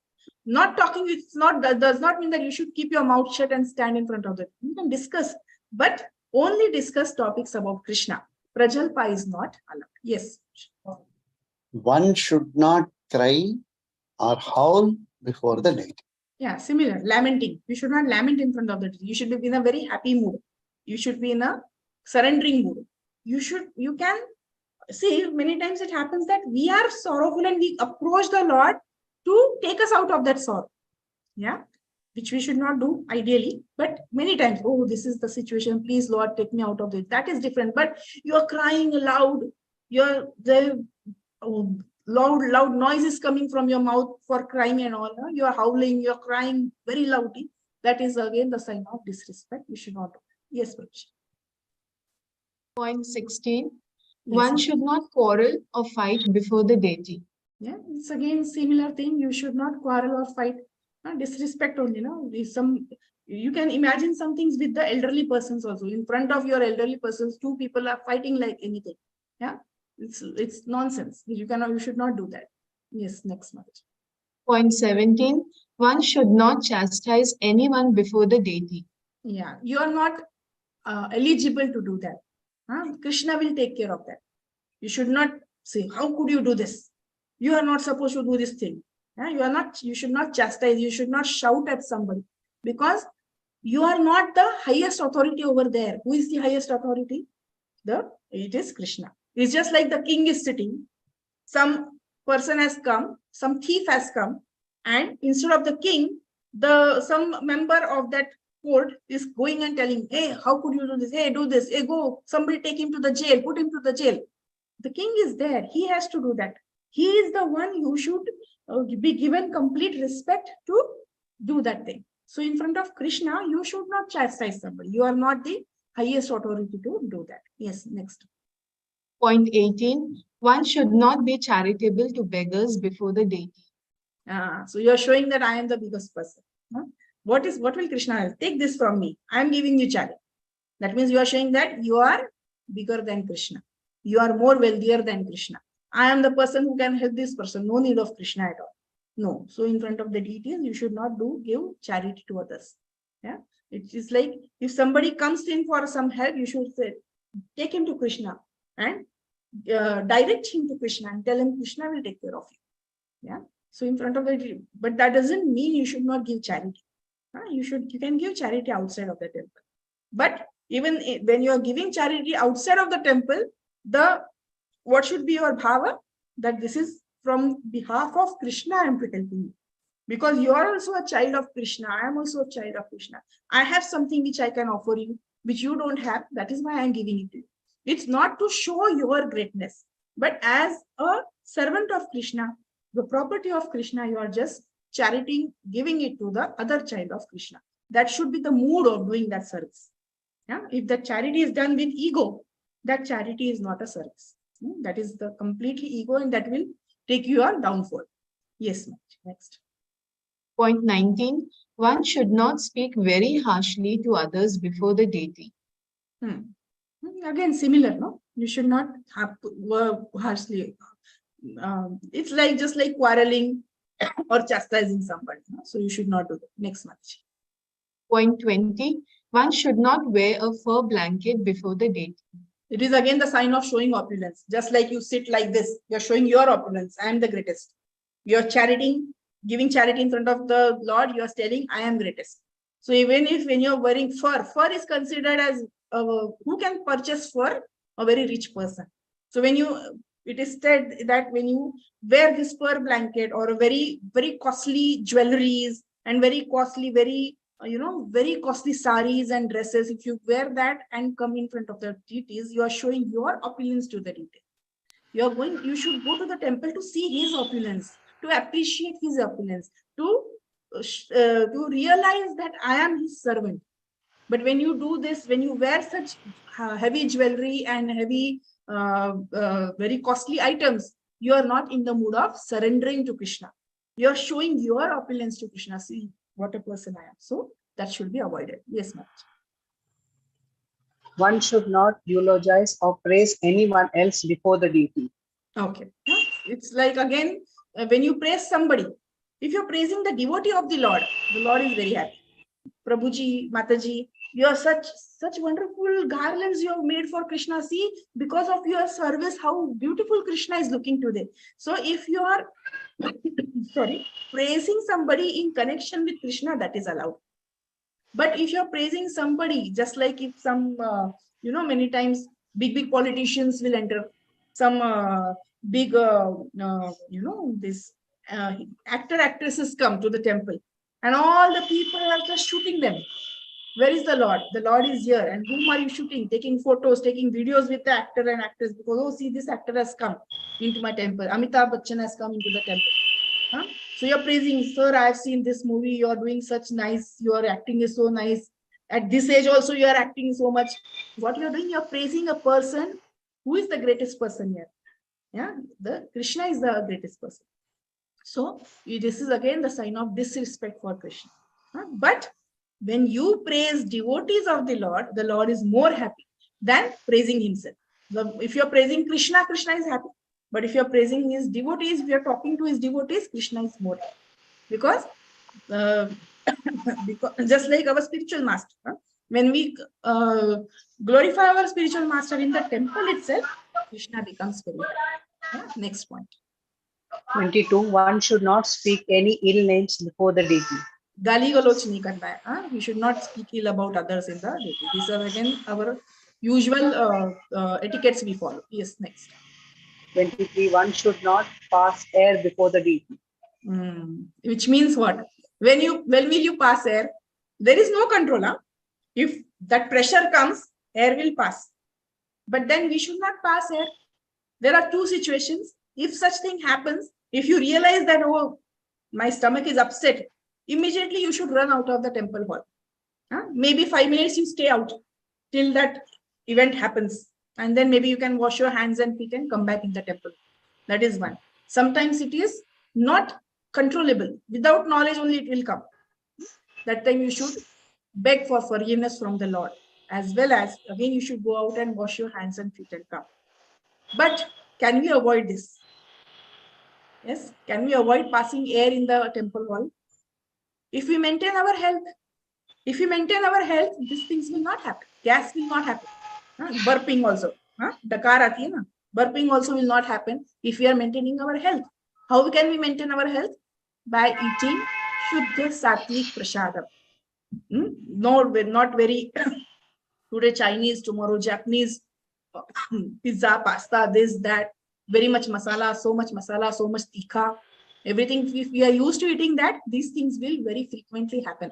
Not talking, it's not, that does not mean that you should keep your mouth shut and stand in front of it. You can discuss, but only discuss topics about Krishna. Prajalpa is not allowed. Yes. One should not cry or howl before the deity. Yeah, similar. Lamenting. You should not lament in front of the deity. You should be in a very happy mood. You should be in a surrendering mood. You can see many times it happens that we are sorrowful and we approach the Lord to take us out of that sorrow. Yeah, which we should not do ideally, but many times, oh, this is the situation, please Lord, take me out of this. That is different. But you are crying aloud, loud noise is coming from your mouth for crying and all. You are howling, you are crying very loudly. That is again the sign of disrespect. You should not do. Yes, Prabhu. Point 16. Yes. One should not quarrel or fight before the deity. Yeah, it's again similar thing. You should not quarrel or fight. Disrespect only. You can imagine some things with the elderly persons also. In front of your elderly persons, two people are fighting like anything. Yeah, it's nonsense. You should not do that. Yes, next month. Point 17. One should not chastise anyone before the deity. Yeah, you are not eligible to do that. Krishna will take care of that. You should not say, how could you do this? You are not supposed to do this thing. You should not chastise, you should not shout at somebody, because you are not the highest authority over there. Who is the highest authority? It is Krishna. It's just like the king is sitting. Some person has come, some thief has come, and instead of the king, some member of that court is going and telling, hey, how could you do this? Hey, do this. Hey, go. Somebody take him to the jail. Put him to the jail. The king is there. He has to do that. He is the one who should be given complete respect to do that thing. So in front of Krishna, you should not chastise somebody. You are not the highest authority to do that. Yes, next. Point 18. One should not be charitable to beggars before the deity. So you are showing that I am the biggest person. What will Krishna have? Take this from me. I am giving you charity. That means you are showing that you are bigger than Krishna. You are more wealthier than Krishna. I am the person who can help this person. No need of Krishna at all. No. So in front of the deities, you should not give charity to others. Yeah. It is like if somebody comes in for some help, you should say, take him to Krishna and direct him to Krishna and tell him Krishna will take care of you. Yeah. So in front of the deity, but that doesn't mean you should not give charity. You can give charity outside of the temple. But even when you are giving charity outside of the temple, what should be your bhava? That this is from behalf of Krishna I am helping you. Because you are also a child of Krishna. I am also a child of Krishna. I have something which I can offer you, which you don't have. That is why I am giving it to you. It's not to show your greatness, but as a servant of Krishna, the property of Krishna, you are just charity, giving it to the other child of Krishna. That should be the mood of doing that service. Yeah? If the charity is done with ego, that charity is not a service. That is the completely ego, and that will take you on downfall. Yes, next. Point 19. One should not speak very harshly to others before the deity. Again, similar, no? You should not have harshly. It's like just like quarreling or chastising somebody. No? So you should not do that. Next month. Point 20. One should not wear a fur blanket before the deity. It is again the sign of showing opulence. Just like you sit like this, you're showing your opulence. I am the greatest. You're giving charity in front of the Lord, you are telling, I am greatest. So even if when you're wearing fur is considered as who can purchase fur? A very rich person. So it is said that when you wear this fur blanket or a very, very costly jewelries and very costly, very costly saris and dresses, if you wear that and come in front of the deities, you are showing your opulence to the deity. You should go to the temple to see his opulence, to appreciate his opulence, to realize that I am his servant. But when you do this, when you wear such heavy jewelry and heavy, very costly items, you are not in the mood of surrendering to Krishna. You are showing your opulence to Krishna. See, what a person I am. So that should be avoided. Yes, ma'am. One should not eulogize or praise anyone else before the deity. Okay. It's like again, when you praise somebody, if you're praising the devotee of the Lord is very happy. Prabhuji, Mataji, you are such wonderful garlands you have made for Krishna. See, because of your service, how beautiful Krishna is looking today. So if you are praising somebody in connection with Krishna, that is allowed. But if you're praising somebody, just like if some, many times big politicians will enter, some big, this actresses come to the temple, and all the people are just shooting them. Where is the Lord? The Lord is here. And whom are you shooting? Taking photos, taking videos with the actor and actress, because, oh, see, this actor has come into my temple. Amitabh Bachchan has come into the temple. Huh? So you're praising, sir, I've seen this movie. You're doing such nice. Your acting is so nice. At this age also, you're acting so much. What you're doing, you're praising a person who is the greatest person here. Yeah, the Krishna is the greatest person. So this is again the sign of disrespect for Krishna. Huh? But when you praise devotees of the Lord is more happy than praising himself. If you're praising Krishna, Krishna is happy. But if you're praising his devotees, if you're talking to his devotees, Krishna is more happy. Because, just like our spiritual master, when we glorify our spiritual master in the temple itself, Krishna becomes very happy. Next point. 22. One should not speak any ill names before the deity. Gali galoch nahi karna hai. We should not speak ill about others in the deity. These are again our usual etiquettes we follow. Yes, next. 23. One should not pass air before the deity. Which means what? When will you pass air? There is no control. Huh? If that pressure comes, air will pass. But then we should not pass air. There are two situations. If such thing happens, if you realize that, oh, my stomach is upset, immediately you should run out of the temple hall. Maybe 5 minutes you stay out till that event happens. And then maybe you can wash your hands and feet and come back in the temple. That is one. Sometimes it is not controllable. Without knowledge only it will come. That time you should beg for forgiveness from the Lord. As well as, again, you should go out and wash your hands and feet and come. But can we avoid this? Yes, can we avoid passing air in the temple hall? If we maintain our health, these things will not happen. Gas will not happen. Burping also. Dakar aati hai na? Burping also will not happen if we are maintaining our health. How can we maintain our health? By eating Shuddha Sattvic Prasadam. No, not very today Chinese, tomorrow Japanese, pizza, pasta, this, that, very much masala, so much tikha. Everything, if we are used to eating that, these things will very frequently happen.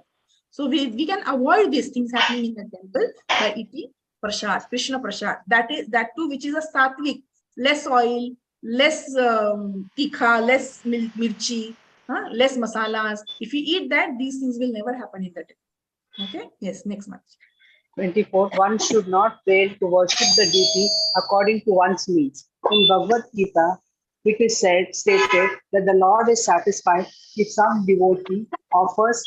So we can avoid these things happening in the temple by eating prasad, Krishna prasad. That too, which is a sattvic, less oil, less tikha, less mirchi, less masalas. If we eat that, these things will never happen in the temple. Okay. Yes. Next month. 24. One should not fail to worship the deity according to one's needs. In Bhagavad Gita, it is stated that the Lord is satisfied if some devotee offers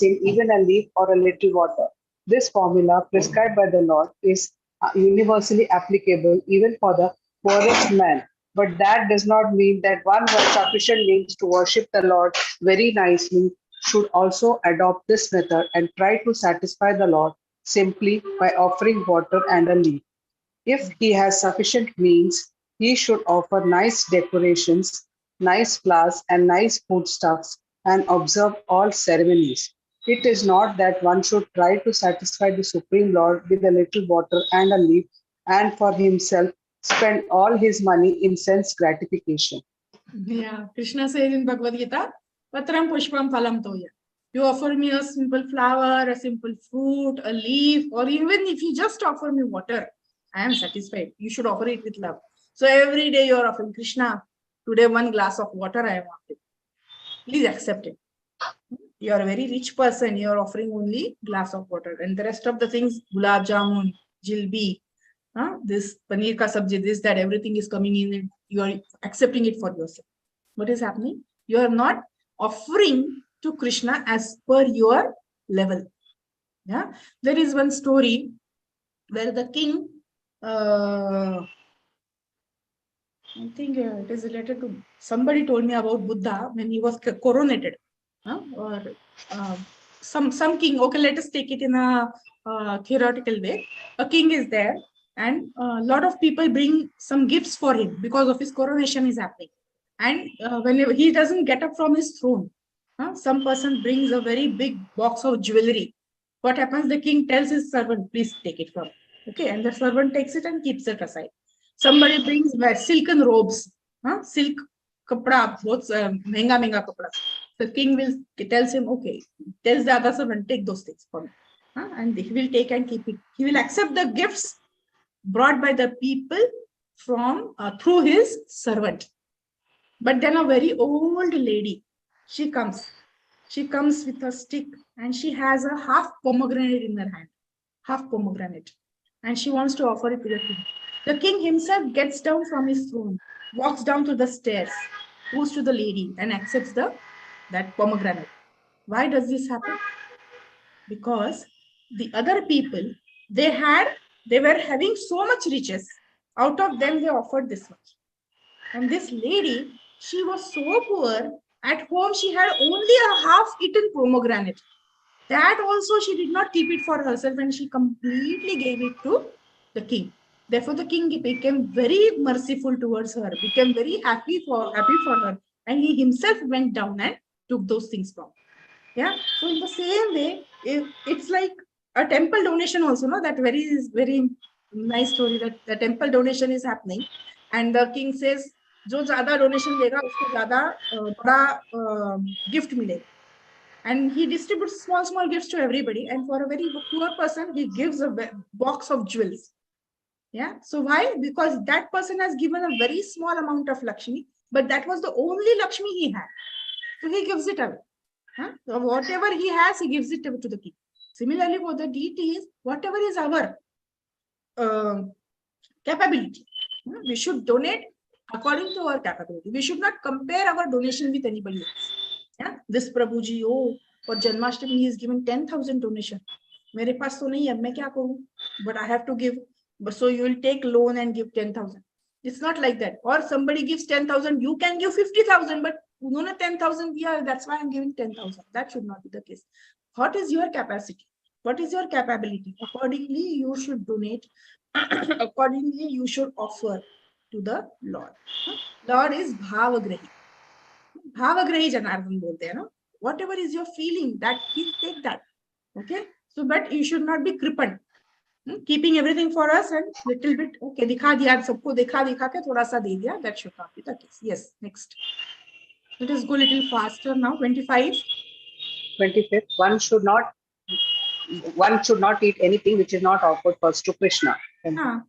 him even a leaf or a little water. This formula prescribed by the Lord is universally applicable even for the poorest man. But that does not mean that one who has sufficient means to worship the Lord very nicely should also adopt this method and try to satisfy the Lord simply by offering water and a leaf. If he has sufficient means, he should offer nice decorations, nice flowers, and nice foodstuffs, and observe all ceremonies. It is not that one should try to satisfy the Supreme Lord with a little water and a leaf, and for himself spend all his money in sense gratification. Yeah, Krishna says in Bhagavad Gita, Patram Pushpam Phalam Toya. You offer me a simple flower, a simple fruit, a leaf, or even if you just offer me water, I am satisfied. You should offer it with love. So every day you are offering Krishna, today 1 glass of water I am offering. Please accept it. You are a very rich person. You are offering only glass of water. And the rest of the things, gulab jamun, jilbi, this paneer ka sabji, this, that, everything is coming in and you are accepting it for yourself. What is happening? You are not offering to Krishna as per your level. Yeah, there is one story where the king, I think it is related to, somebody told me about Buddha when he was coronated, or some king. Okay, let us take it in a theoretical way. A king is there, and a lot of people bring some gifts for him because of his coronation is happening. And whenever he doesn't get up from his throne, some person brings a very big box of jewelry. What happens? The king tells his servant, please take it from. Okay, and the servant takes it and keeps it aside. Somebody brings silken robes, silk kapda, both mehenga kapda. The king will tells him, okay, tells the other servant, take those things for me, and he will take and keep it. He will accept the gifts brought by the people from through his servant. But then a very old lady, she comes with a stick, and she has a half pomegranate in her hand, half pomegranate, and she wants to offer it to the king. The king himself gets down from his throne, walks down to the stairs, goes to the lady and accepts that pomegranate. Why does this happen? Because the other people, they were having so much riches. Out of them, they offered this much. And this lady, she was so poor. At home, she had only a half-eaten pomegranate. That also she did not keep it for herself, and she completely gave it to the king. Therefore, the king became very merciful towards her, became very happy for her, and he himself went down and took those things from her. Yeah. So in the same way, it's like a temple donation also, no? That very nice story that the temple donation is happening, and the king says, "जो ज़्यादा donation देगा उसको ज़्यादा बड़ा gift मिलेगा." And he distributes small gifts to everybody. And for a very poor person, he gives a box of jewels. Yeah. So why? Because that person has given a very small amount of Lakshmi, but that was the only Lakshmi he had. So he gives it away. So whatever he has, he gives it to the king. Similarly, for the deities, whatever is our capability, we should donate according to our capability. We should not compare our donation with anybody else. Yeah? This Prabhuji, for Janmashtami, he is given 10,000 donation. मेरे पास तो नहीं है, मैं क्या करूं? But I have to give. But so you will take loan and give 10,000. It's not like that. Or somebody gives 10,000, you can give 50,000, but उन्होंने 10,000 दिया, that's why I'm giving 10,000. That should not be the case. What is your capacity? What is your capability? Accordingly, you should donate. Accordingly, you should offer to the Lord. Lord is bhavagrahi. Bhavagrahi Janardhan bolte hai, no? Whatever is your feeling, that he'll take that. Okay. So, but you should not be crippled. Keeping everything for us and little bit, okay, दिखा दिया सबको, दिखा के थोड़ा सा दे दिया. That should not be the case. Yes, next. Let us go a little faster now. 25. 25th, one should not eat anything which is not offered first to Krishna.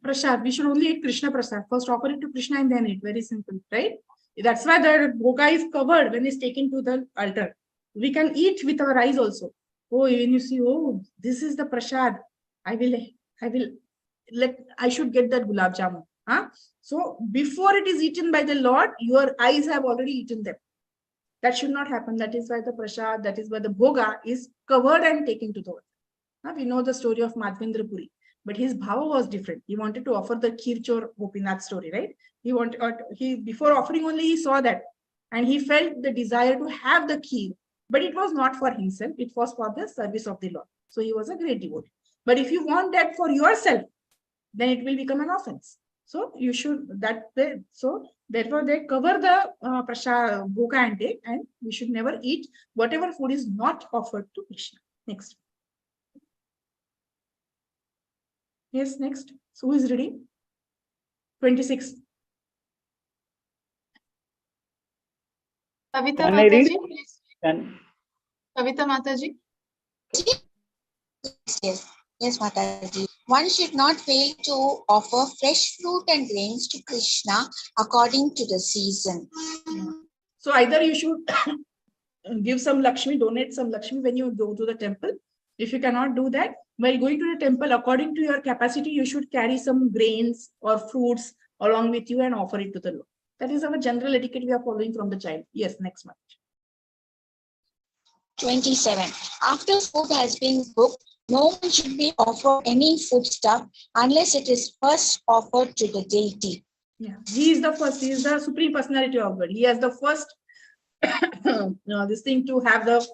Prasad. We should only eat Krishna Prasad. First offer it to Krishna and then eat. Very simple, right? That's why the bhoga is covered when it's taken to the altar. We can eat with our eyes also. Oh, when you see, oh, this is the Prasad. I should get that gulab jamun. So before it is eaten by the Lord, your eyes have already eaten them. That should not happen. That is why the prasad, that is why the bhoga is covered and taken to the altar. We know the story of Madhvendra Puri, but his bhava was different. He wanted to offer the Kheer Chor Gopinath story, right? Before offering only he saw that, and he felt the desire to have the kheer, but it was not for himself. It was for the service of the Lord. So he was a great devotee. But if you want that for yourself, then it will become an offense. So you should so therefore they cover the prasad bhoga and take, and we should never eat whatever food is not offered to Krishna. Next. Yes, next. So who is reading? 26. Kavita Can I read? Mataji, please. Can Kavita Mataji. Yes, Mataji. One should not fail to offer fresh fruit and grains to Krishna according to the season. So either you should give some Lakshmi, donate some Lakshmi when you go to the temple. If you cannot do that, while going to the temple, according to your capacity, you should carry some grains or fruits along with you and offer it to the Lord. That is our general etiquette we are following from the child. Yes, next month. 27. After food has been cooked, no one should be offered any foodstuff unless it is first offered to the deity. Yeah, he is the first. He is the supreme personality of God. He has the first this thing to have the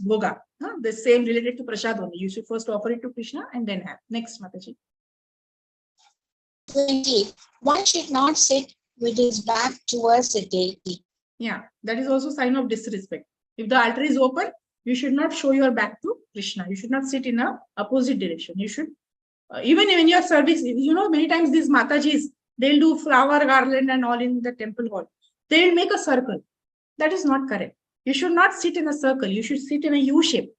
bhoga. The same related to prasad only. You should first offer it to Krishna and then have. Next, Mataji. 28. One should not sit with his back towards the deity. Yeah, that is also sign of disrespect. If the altar is open, you should not show your back to Krishna. You should not sit in a opposite direction. You should, even when you are service, you know, many times these Matajis, they'll do flower garland and all in the temple hall. They'll make a circle. That is not correct. You should not sit in a circle. You should sit in a U shape.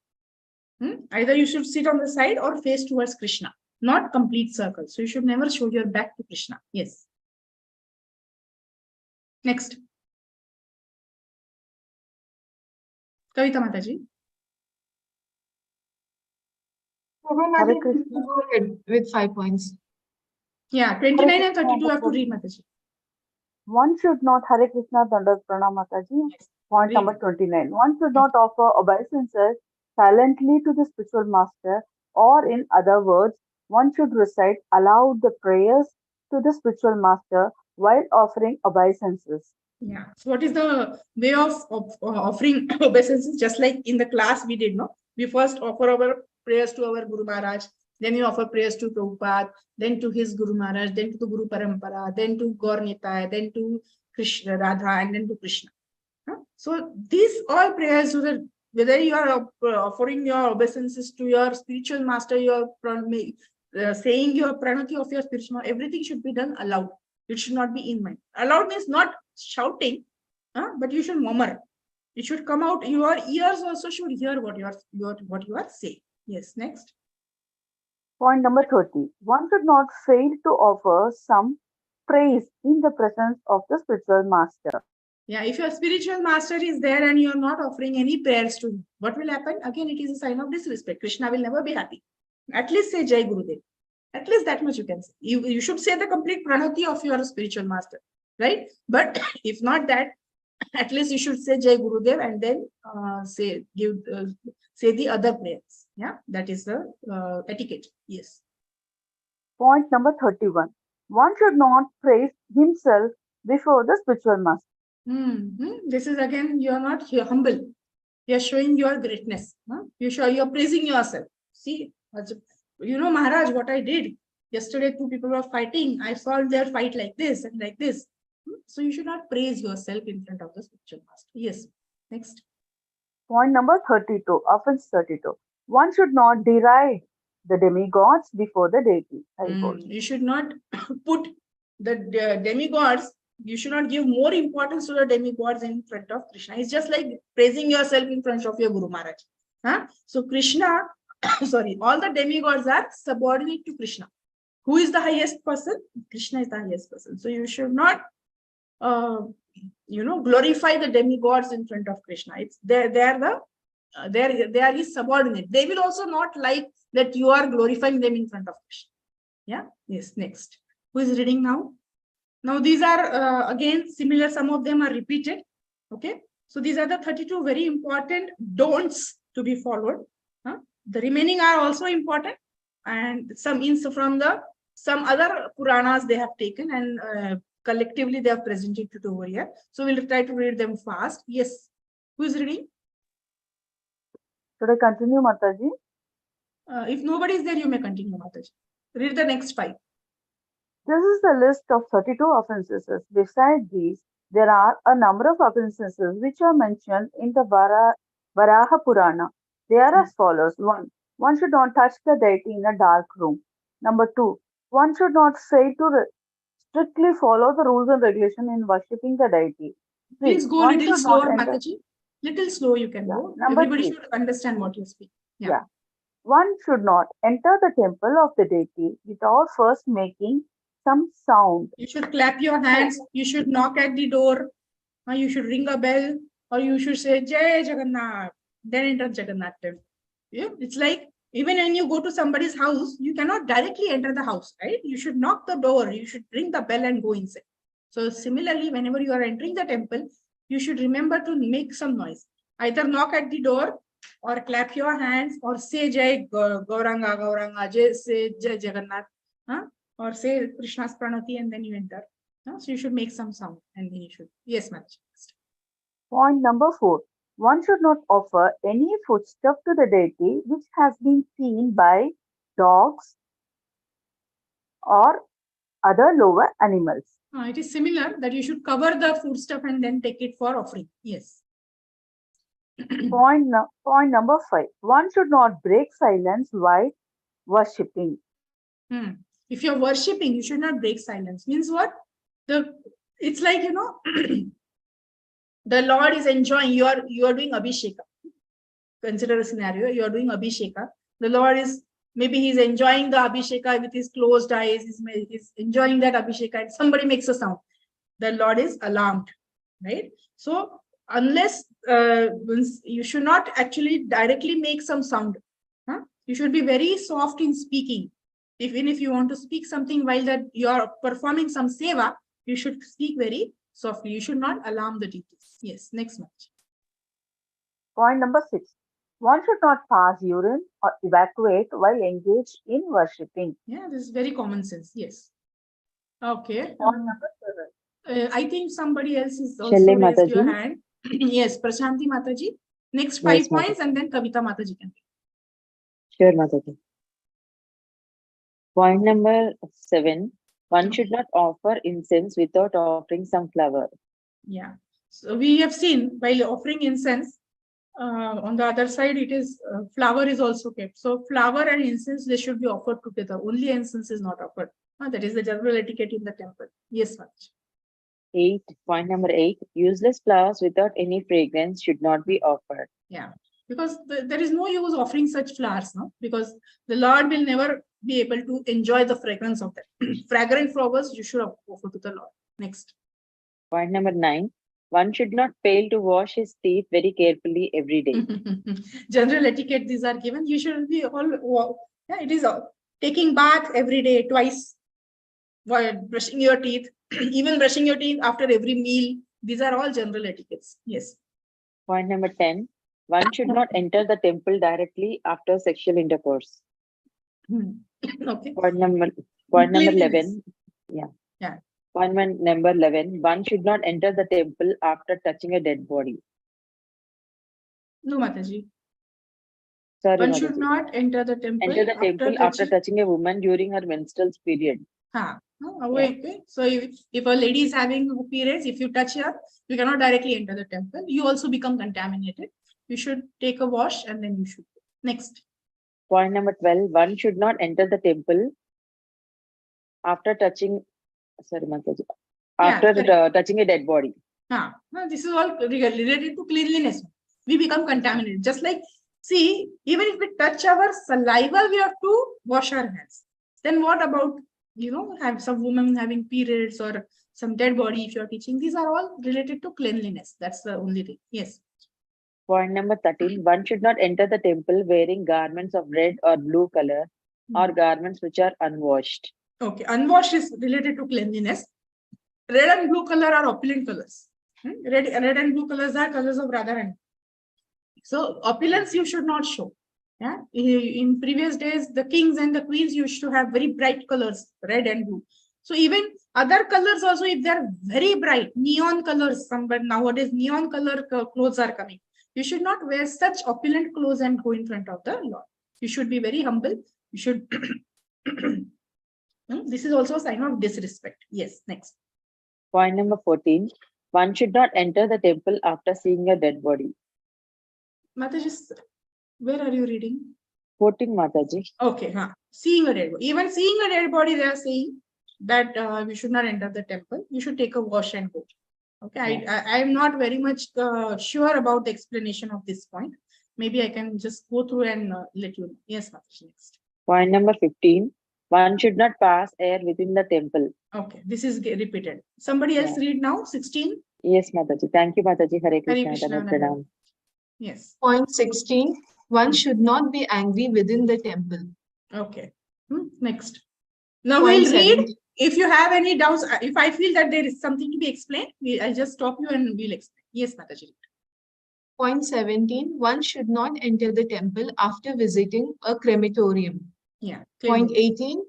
Either you should sit on the side or face towards Krishna, not complete circle. So you should never show your back to Krishna. Yes. Next. Kavita Mataji. Hare Krishna. Go ahead with 5 points. Yeah, 29 and 32 you have to read, Mataji. One should not, Hare Krishna, Dandavat Pranam Mataji. Yes. Point number 29. One should not offer obeisances silently to the spiritual master, or in other words, one should recite aloud the prayers to the spiritual master while offering obeisances. Yeah. So what is the way of offering obeisances? Just like in the class we did, no? We first offer our prayers to our Guru Maharaj, then we offer prayers to Prabhupada, then to his Guru Maharaj, then to the Guru Parampara, then to Gaur Nitai, then to Krishna, Radha, and then to Krishna. So these all prayers, whether you are offering your obeisances to your spiritual master, you are saying your pranati of your spiritual, everything should be done aloud. It should not be in mind. Aloud means not shouting, but you should murmur. It should come out. Your ears also should hear what you are saying. Yes. Next. Point number 30. One should not fail to offer some praise in the presence of the spiritual master. Yeah, if your spiritual master is there and you are not offering any prayers to him, what will happen? Again, it is a sign of disrespect. Krishna will never be happy. At least say Jai Gurudev. At least that much you can say. You should say the complete pranati of your spiritual master, right? But if not that, at least you should say Jai Gurudev and then say the other prayers. Yeah, that is the etiquette. Yes. Point number 31. One should not praise himself before the spiritual master. This is again, you are not humble. You are showing your greatness. You are praising yourself. See, you know, Maharaj, what I did yesterday, 2 people were fighting. I solved their fight like this and like this. So you should not praise yourself in front of the spiritual master. Yes. Next. Point number 32. Offense 32. One should not deride the demigods before the deity. You should not put the demigods. You should not give more importance to the demigods in front of Krishna. It's just like praising yourself in front of your Guru Maharaj. So Krishna, sorry, all the demigods are subordinate to Krishna. Who is the highest person? Krishna is the highest person. So you should not, glorify the demigods in front of Krishna. It's they are his subordinate. They will also not like that you are glorifying them in front of Krishna. Yeah. Yes. Next. Who is reading now? Now these are again similar. Some of them are repeated. Okay. So these are the 32 very important don'ts to be followed. The remaining are also important, and some other Puranas they have taken and collectively they have presented it over here. So we'll try to read them fast. Yes. Who is reading? Should I continue, Mataji? If nobody is there, you may continue, Mataji. Read the next 5. This is the list of 32 offenses. Besides these, there are a number of offenses which are mentioned in the Varaha Purana. They are as follows. 1. One should not touch the deity in a dark room. Number 2. One should not fail to strictly follow the rules and regulations in worshipping the deity. 3. Please go a little slower, Mataji. Little slow you can go. Everybody 3. should understand what you speak. Yeah. One should not enter the temple of the deity without first making some sound. You should clap your hands. You should knock at the door. You should ring a bell, or you should say Jai Jagannath. Then enter Jagannath temple. Yeah, it's like even when you go to somebody's house, you cannot directly enter the house, right? You should knock the door. You should ring the bell and go inside. So similarly, whenever you are entering the temple, you should remember to make some noise. Either knock at the door or clap your hands, or say Jai Gauranga, Gauranga, say Jai Jagannath, or say Krishna's Pranati, and then you enter. So you should make some sound, and then you should. Yes, Mataji. Point number 4. One should not offer any foodstuff to the deity which has been seen by dogs or other lower animals. It is similar that you should cover the foodstuff and then take it for offering. Yes. Point number 5. One should not break silence while worshipping. If you're worshipping, you should not break silence. Means what? It's like, the Lord is enjoying. You are doing Abhisheka. Consider a scenario. You are doing Abhisheka. The Lord is, maybe he's enjoying the Abhisheka with his closed eyes. He's enjoying that Abhisheka, and somebody makes a sound. The Lord is alarmed, right? So unless you should not actually directly make some sound. You should be very soft in speaking. Even if you want to speak something while that you are performing some seva, you should speak very softly. You should not alarm the deities. Yes, next one. Point number 6. One should not pass urine or evacuate while engaged in worshipping. Yeah, this is very common sense. Yes. Okay. Point number 7. I think somebody else is also Shall I, raised your Mataji? hand. Yes, Prashanti Mataji. Next 5 Yes, points, and then Kavita Mataji can. Sure, Mataji. Point number 7. One should not offer incense without offering some flower. Yeah. So we have seen while offering incense, on the other side, it is flower is also kept. So flower and incense, they should be offered together. Only incense is not offered. That is the general etiquette in the temple. Yes, Mataji. Point number 8. Useless flowers without any fragrance should not be offered. Yeah, because there is no use offering such flowers, no? Because the Lord will never be able to enjoy the fragrance of that. Fragrant flowers you should offer to the Lord. Next. Point number 9. One should not fail to wash his teeth very carefully every day. General etiquette, these are given. You should be all, yeah, it is taking bath every day, twice, while brushing your teeth, even brushing your teeth after every meal. These are all general etiquettes. Yes. Point number 10. One should not enter the temple directly after sexual intercourse. Okay. Point number 11. Yeah. Point number 11. One should not enter the temple after touching a dead body. No, Mataji. Sorry, One Mataji. should not enter the temple. After touching a woman during her menstrual period. Okay. So if a lady is having periods, if you touch her, you cannot directly enter the temple. You also become contaminated. You should take a wash and then you should. Next. Point number 12. One should not enter the temple after touching. Sorry, Mataji. After touching a dead body. This is all related to cleanliness. We become contaminated. Just like, see, even if we touch our saliva, we have to wash our hands. Then what about, have some women having periods or some dead body if you're teaching? These are all related to cleanliness. That's the only thing. Yes. Point number 13. One should not enter the temple wearing garments of red or blue color or garments which are unwashed. Okay, unwashed is related to cleanliness. Red and blue color are opulent colors. Red and blue colors are colors of Radha Rani. So opulence you should not show. Yeah. In previous days, the kings and the queens used to have very bright colors, red and blue. So even other colors also, if they're very bright, neon colors, but nowadays neon color clothes are coming. You should not wear such opulent clothes and go in front of the Lord. You should be very humble. You should. This is also a sign of disrespect. Yes, next. Point number 14. One should not enter the temple after seeing a dead body. Mataji, where are you reading? 14, Mataji. Okay, seeing a dead body. Even seeing a dead body, they are saying that we should not enter the temple. You should take a wash and go. Okay, I am not very much sure about the explanation of this point. Maybe I can just go through and let you know. Yes, Mataji, next. Point number 15. One should not pass air within the temple. Okay, this is repeated. Somebody else read now, 16. Yes, Mataji. Thank you, Mataji. Hare Krishna. Hare Krishna. Yes. Point 16. One should not be angry within the temple. Okay. Next. Now we'll read. If you have any doubts, if I feel that there is something to be explained, I'll just stop you and we'll explain. Yes, Mataji. Point 17, one should not enter the temple after visiting a crematorium. Yeah. Point clearly. 18,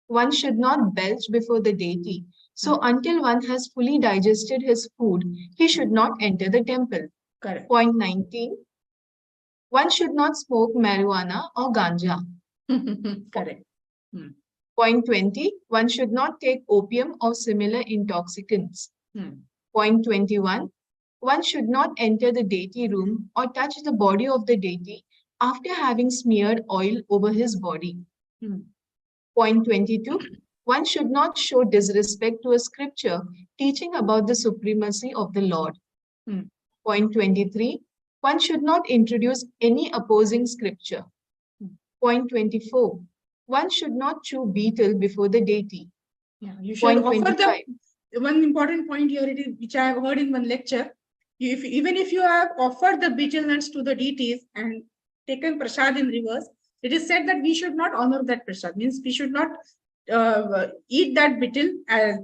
one should not belch before the deity. So until one has fully digested his food, he should not enter the temple. Correct. Point 19, one should not smoke marijuana or ganja. Correct. Point 20, one should not take opium or similar intoxicants. Hmm. Point 21, one should not enter the deity room or touch the body of the deity after having smeared oil over his body. Hmm. Point 22, one should not show disrespect to a scripture teaching about the supremacy of the Lord. Hmm. Point 23, one should not introduce any opposing scripture. Point 24, one should not chew betel before the deity. Yeah, you should Point offer 25. the one important point here, it is, which I have heard in one lecture. Even if you have offered the betel nuts to the deities and taken prasad in reverse, it is said that we should not honor that prasad. Means we should not eat that betel as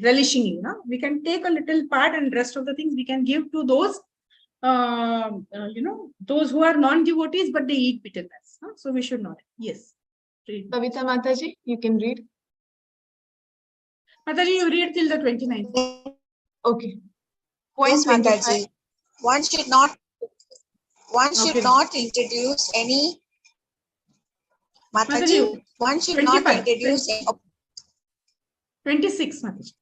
relishing. You know, we can take a little part and rest of the things we can give to those those who are non-devotees, but they eat betel nuts. Huh? So we should not. Yes. Read. Kavita Mataji, you can read. Mataji, you read till the 29th. Okay. Point Yes, 25. Mataji. One should not introduce any Mataji, one should 25, not introduce 26, Mataji.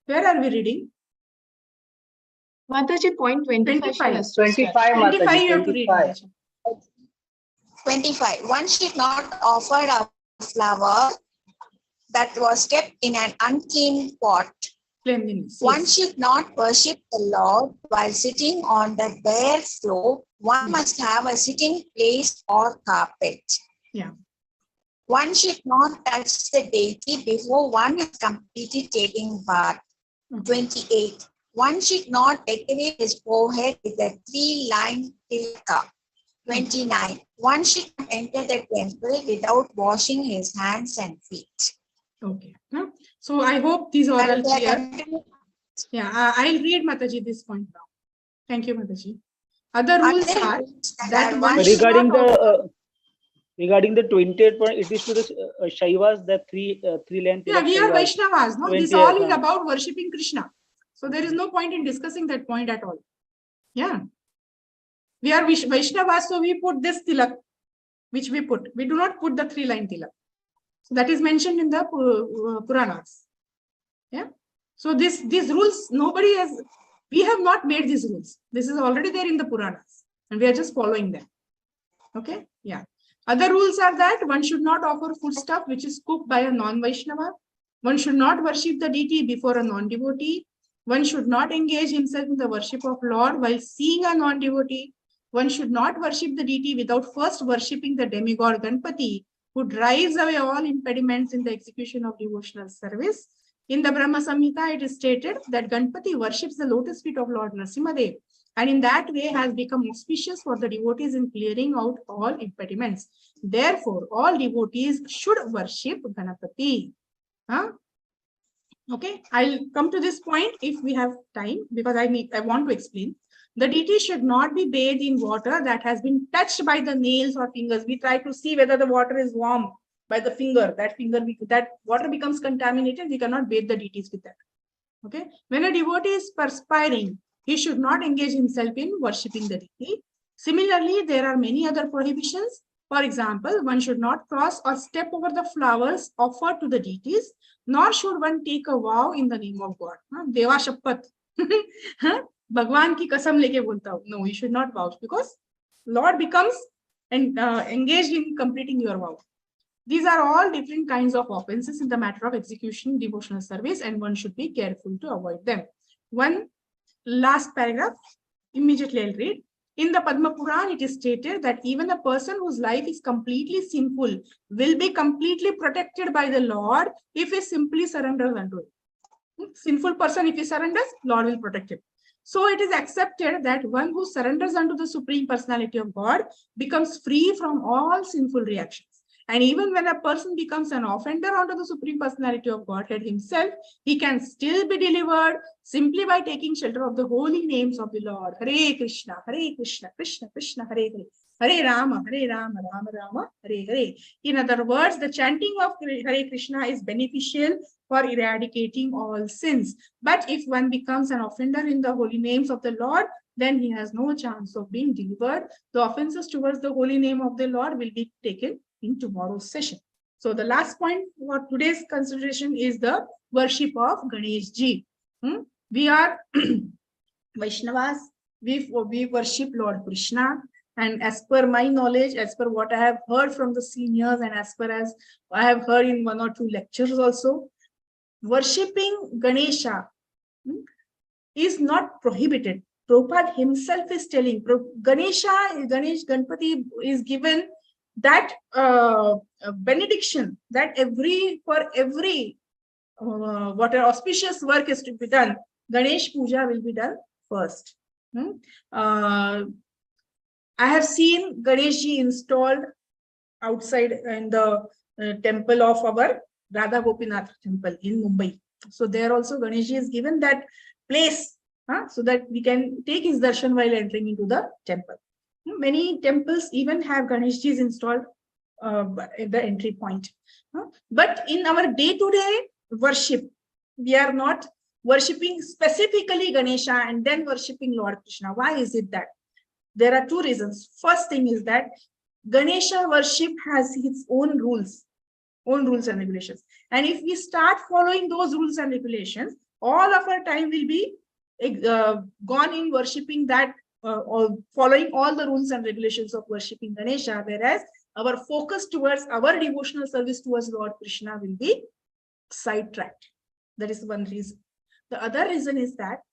Where are we reading? Mataji, point 25. 25. 25, 25 Mataji, you have to read, 25. Mataji. 25. One should not offer a flower that was kept in an unclean pot. Cleanliness. One Yes. should not worship the Lord while sitting on the bare floor. One must have a sitting place or carpet. Yeah. One should not touch the deity before one has completed taking bath. 28. One should not decorate his forehead with a 3-line tilka. 29. One should not enter the temple without washing his hands and feet. Okay. Huh? So I hope these are all And clear. Yeah, I'll read Mataji this point now. Thank you, Mataji. Other rules are that one should regarding not the regarding the 28 point, it is to the Shaivas, the three lane. Yeah, we are Vaishnavas. No, this 20, all is about worshipping Krishna. So there is no point in discussing that point at all. Yeah. We are Vaishnavas, so we put this tilak, which we put. We do not put the 3-line tilak. So that is mentioned in the Puranas. Yeah. So these rules, nobody has, we have not made these rules. This is already there in the Puranas and we are just following them. Okay. Yeah. Other rules are that one should not offer foodstuff which is cooked by a non-Vaishnava. One should not worship the deity before a non-devotee. One should not engage himself in the worship of Lord while seeing a non-devotee. One should not worship the deity without first worshipping the demigod Ganpati, who drives away all impediments in the execution of devotional service. In the Brahma Samhita, it is stated that Ganpati worships the lotus feet of Lord Nrsimhadev, and in that way has become auspicious for the devotees in clearing out all impediments. Therefore, all devotees should worship Ganpati. Huh? Okay, I'll come to this point if we have time, because I want to explain. The deity should not be bathed in water that has been touched by the nails or fingers. We try to see whether the water is warm by the finger. That water becomes contaminated. We cannot bathe the deities with that. Okay. When a devotee is perspiring, he should not engage himself in worshipping the deity. Similarly, there are many other prohibitions. For example, one should not cross or step over the flowers offered to the deities, nor should one take a vow in the name of God. Deva Shapat. Bhagwan ki kasam leke bolta hu. No, you should not vow, because Lord becomes engaged in completing your vow. These are all different kinds of offenses in the matter of execution devotional service, and one should be careful to avoid them. One last paragraph, immediately I'll read. In the Padma Puran, it is stated that even a person whose life is completely sinful will be completely protected by the Lord if he simply surrenders unto it. Sinful person, if he surrenders, Lord will protect him. So it is accepted that one who surrenders unto the Supreme Personality of God becomes free from all sinful reactions. And even when a person becomes an offender unto the Supreme Personality of Godhead himself, he can still be delivered simply by taking shelter of the holy names of the Lord. Hare Krishna, Krishna Krishna, Hare Hare. Hare Rama, Rama Rama, Hare Hare. In other words, the chanting of Hare Krishna is beneficial for eradicating all sins. But if one becomes an offender in the holy names of the Lord, then he has no chance of being delivered. The offenses towards the holy name of the Lord will be taken in tomorrow's session. So the last point for today's consideration is the worship of Ganesh Ji. We are Vaishnavas. We worship Lord Krishna. And as per my knowledge, as per what I have heard from the seniors, and as per as I have heard in 1 or 2 lectures also, worshipping Ganesha is not prohibited. Prabhupada himself is telling, Ganesh Ganpati is given that benediction that for every what auspicious work is to be done, Ganesh Puja will be done first. I have seen Ganesh Ji installed outside in the temple of our Radha Gopinath temple in Mumbai. So there also Ganesh Ji is given that place so that we can take his darshan while entering into the temple. Many temples even have Ganesh Ji's installed at the entry point. But in our day-to-day worship, we are not worshipping specifically Ganesha and then worshipping Lord Krishna. Why is it that? There are 2 reasons. First thing is that Ganesha worship has its own rules and regulations. And if we start following those rules and regulations, all of our time will be gone in worshipping that or following all the rules and regulations of worshipping Ganesha, whereas our focus towards our devotional service towards Lord Krishna will be sidetracked. That is one reason. The other reason is that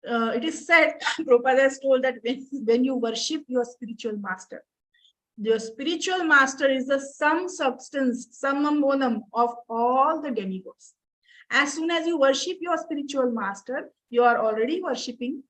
it is said, Prabhupada has told that when you worship your spiritual master, your spiritual master is the sum substance, summum bonum of all the demigods. As soon as you worship your spiritual master, you are already worshipping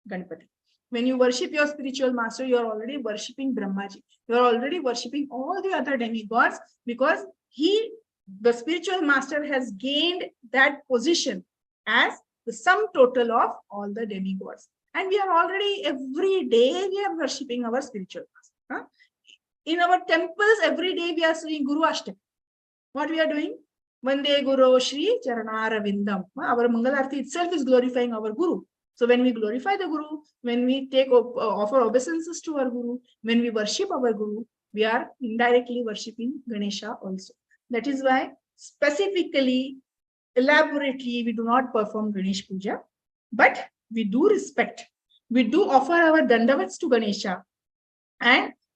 Ganpati. When you worship your spiritual master, you are already worshipping Brahmaji. You are already worshipping all the other demigods because the spiritual master has gained that position as the sum total of all the demigods. And we are already, every day, we are worshipping our spiritual master. In our temples, every day we are saying Guru Ashtaka. What we are doing? Vande Guru Shri Charanara Vindam. Our Mangalarti itself is glorifying our Guru. So when we glorify the Guru, when we offer obeisances to our Guru, when we worship our Guru, we are indirectly worshipping Ganesha also. That is why specifically, elaborately, we do not perform Ganesh Puja, but we do respect. We do offer our dandavats to Ganesha.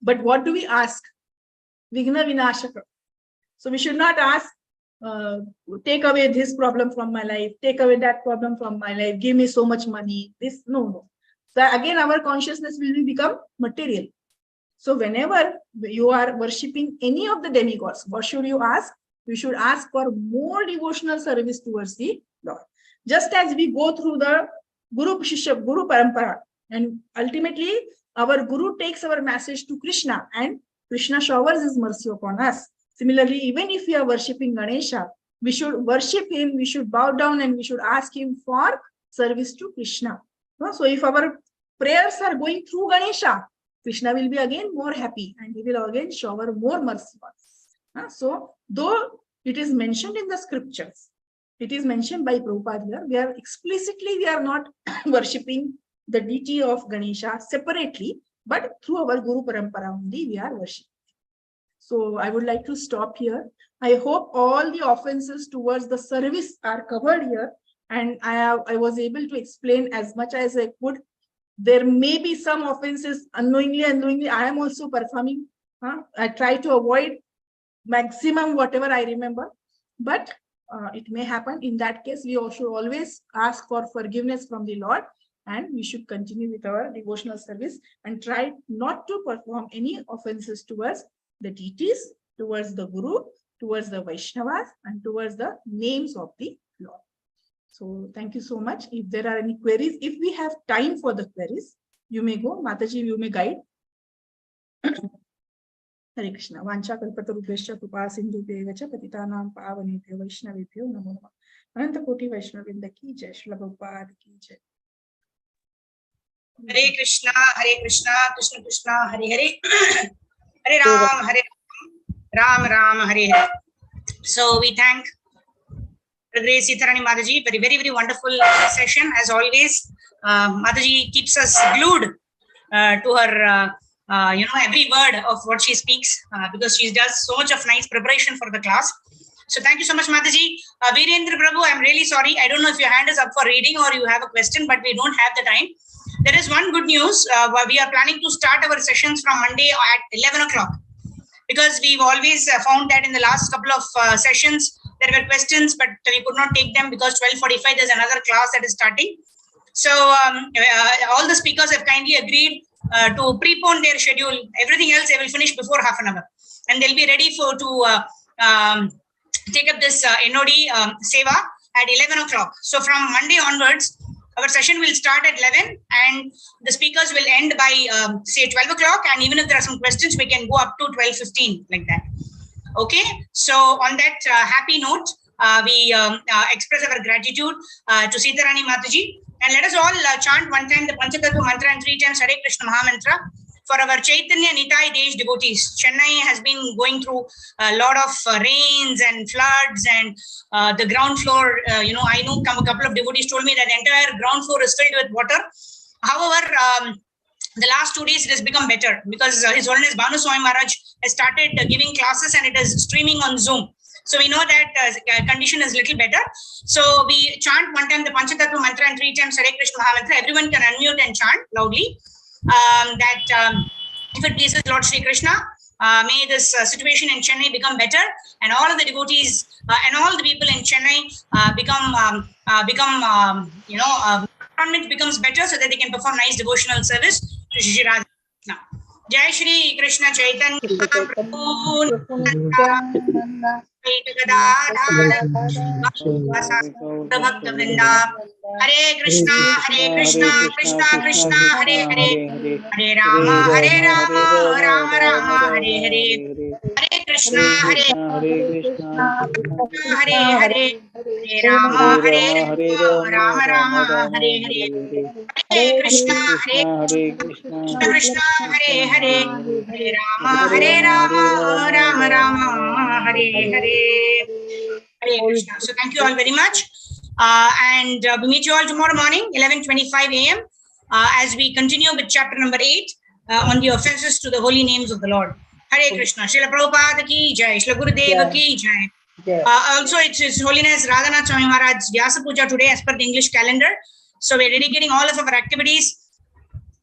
But what do we ask? Vigna Vinashaka. So we should not ask, take away this problem from my life, take away that problem from my life, give me so much money. No. So again, our consciousness will become material. So whenever you are worshipping any of the demigods, what should you ask? You should ask for more devotional service towards the Lord. Just as we go through the Guru Parampara, and ultimately our Guru takes our message to Krishna, and Krishna showers his mercy upon us. Similarly, even if we are worshipping Ganesha, we should worship him, we should bow down, and we should ask him for service to Krishna. So if our prayers are going through Ganesha, Krishna will be again more happy and he will again shower more mercy on us. So though it is mentioned in the scriptures, it is mentioned by Prabhupada here, we are not worshipping the deity of Ganesha separately, but through our Guru Parampara only we are worshipping. So I would like to stop here. I hope all the offenses towards the service are covered here, and I was able to explain as much as I could. There may be some offenses unknowingly. I am also performing. I try to avoid maximum whatever I remember, but it may happen. In that case, we should always ask for forgiveness from the Lord, and we should continue with our devotional service and try not to perform any offenses towards the deities, towards the Guru, towards the Vaishnavas, and towards the names of the Lord. So thank you so much. If there are any queries, if we have time for the queries, you may go. Mataji, you may guide. Hare Krishna. Vancha kalpatarubhyascha kripa sindhubhyeva cha patitanam pavanebhyo vaishnavebhyo namo namah. Ananta Koti Vaishnavinda ki jai. Srila Prabhupada ki jai. Hare Krishna, Krishna Krishna, Hare Hare, Hare Ram, Ram Ram, Hare Hare. So we thank Grace Sitharani Mataji for a very, very wonderful session as always. Mataji keeps us glued to her, every word of what she speaks because she does so much of nice preparation for the class. So thank you so much, Mataji. Virendra Prabhu, I'm really sorry. I don't know if your hand is up for reading or you have a question, but we don't have the time. There is one good news. We are planning to start our sessions from Monday at 11 o'clock because we've always found that in the last couple of sessions, there were questions, but we could not take them because 12:45 there's another class that is starting. So all the speakers have kindly agreed to prepone their schedule. Everything else they will finish before half an hour, and they'll be ready to take up this NOD seva at 11 o'clock. So from Monday onwards, our session will start at 11 and the speakers will end by say 12 o'clock. And even if there are some questions, we can go up to 12:15 like that. Okay. So on that happy note, we express our gratitude to Sitharani Mataji. And let us all chant one time the Panchatattva mantra and 3 times Hare Krishna Maha Mantra for our Chaitanya Nitai Desh devotees. Chennai has been going through a lot of rains and floods and the ground floor, I know a couple of devotees told me that the entire ground floor is filled with water. However, the last 2 days it has become better because His Holiness Bhanu Swami Maharaj has started giving classes and it is streaming on Zoom. So we know that condition is little better. So we chant one time the Panchatattva mantra and 3 times Hare Krishna Maha Mantra. Everyone can unmute and chant loudly. If it pleases Lord Shri Krishna, may this situation in Chennai become better and all of the devotees and all the people in Chennai environment becomes better so that they can perform nice devotional service to Shri Radha Krishna. Jai Shri Krishna Chaitanya Hare Krishna, Krishna Krishna, Hare Hare, Hare Rama, Rama Rama, Hare Hare, Hare Krishna, Hare Hare, Hare Rama, Rama Rama, Hare Hare, Hare Krishna, Krishna, Hare Hare, Hare Rama, Rama Rama, Hare Hare. Hare Krishna. So thank you all very much. And we meet you all tomorrow morning, 11:25 a.m. As we continue with chapter number 8 on the offenses to the holy names of the Lord. Hare Krishna. Srila Prabhupada ki jai. Srila Gurudeva ki jai. Also, it's His Holiness Radhanath Swami Maharaj's Vyasa Puja today as per the English calendar. So we're dedicating all of our activities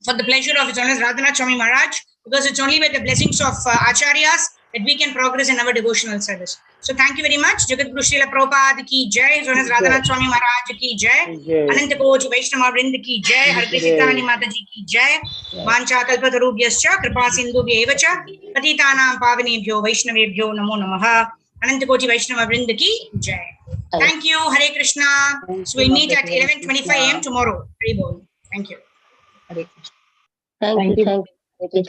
for the pleasure of His Holiness Radhanath Swami Maharaj, because it's only with the blessings of Acharyas that we can progress in our devotional service. So thank you very much. Jagat Guru Srila Prabhupada ki jai. His Holiness Radhanath Swami Maharaj ki jai. Ananta Koti Vaishnava Vrinda ki jai. Hare Sitharani Mataji ki jai. Vancha kalpatarubhyascha kripa sindhubhyeva cha patitanam pavanebhyo vaishnavebhyo namo namaha. Ananta Koti Vaishnava Vrinda ki jai. Thank you. Hare Krishna. So we meet at 11:25 a.m. tomorrow. Hare Bol. Thank you. Thank you. Thank you. Hare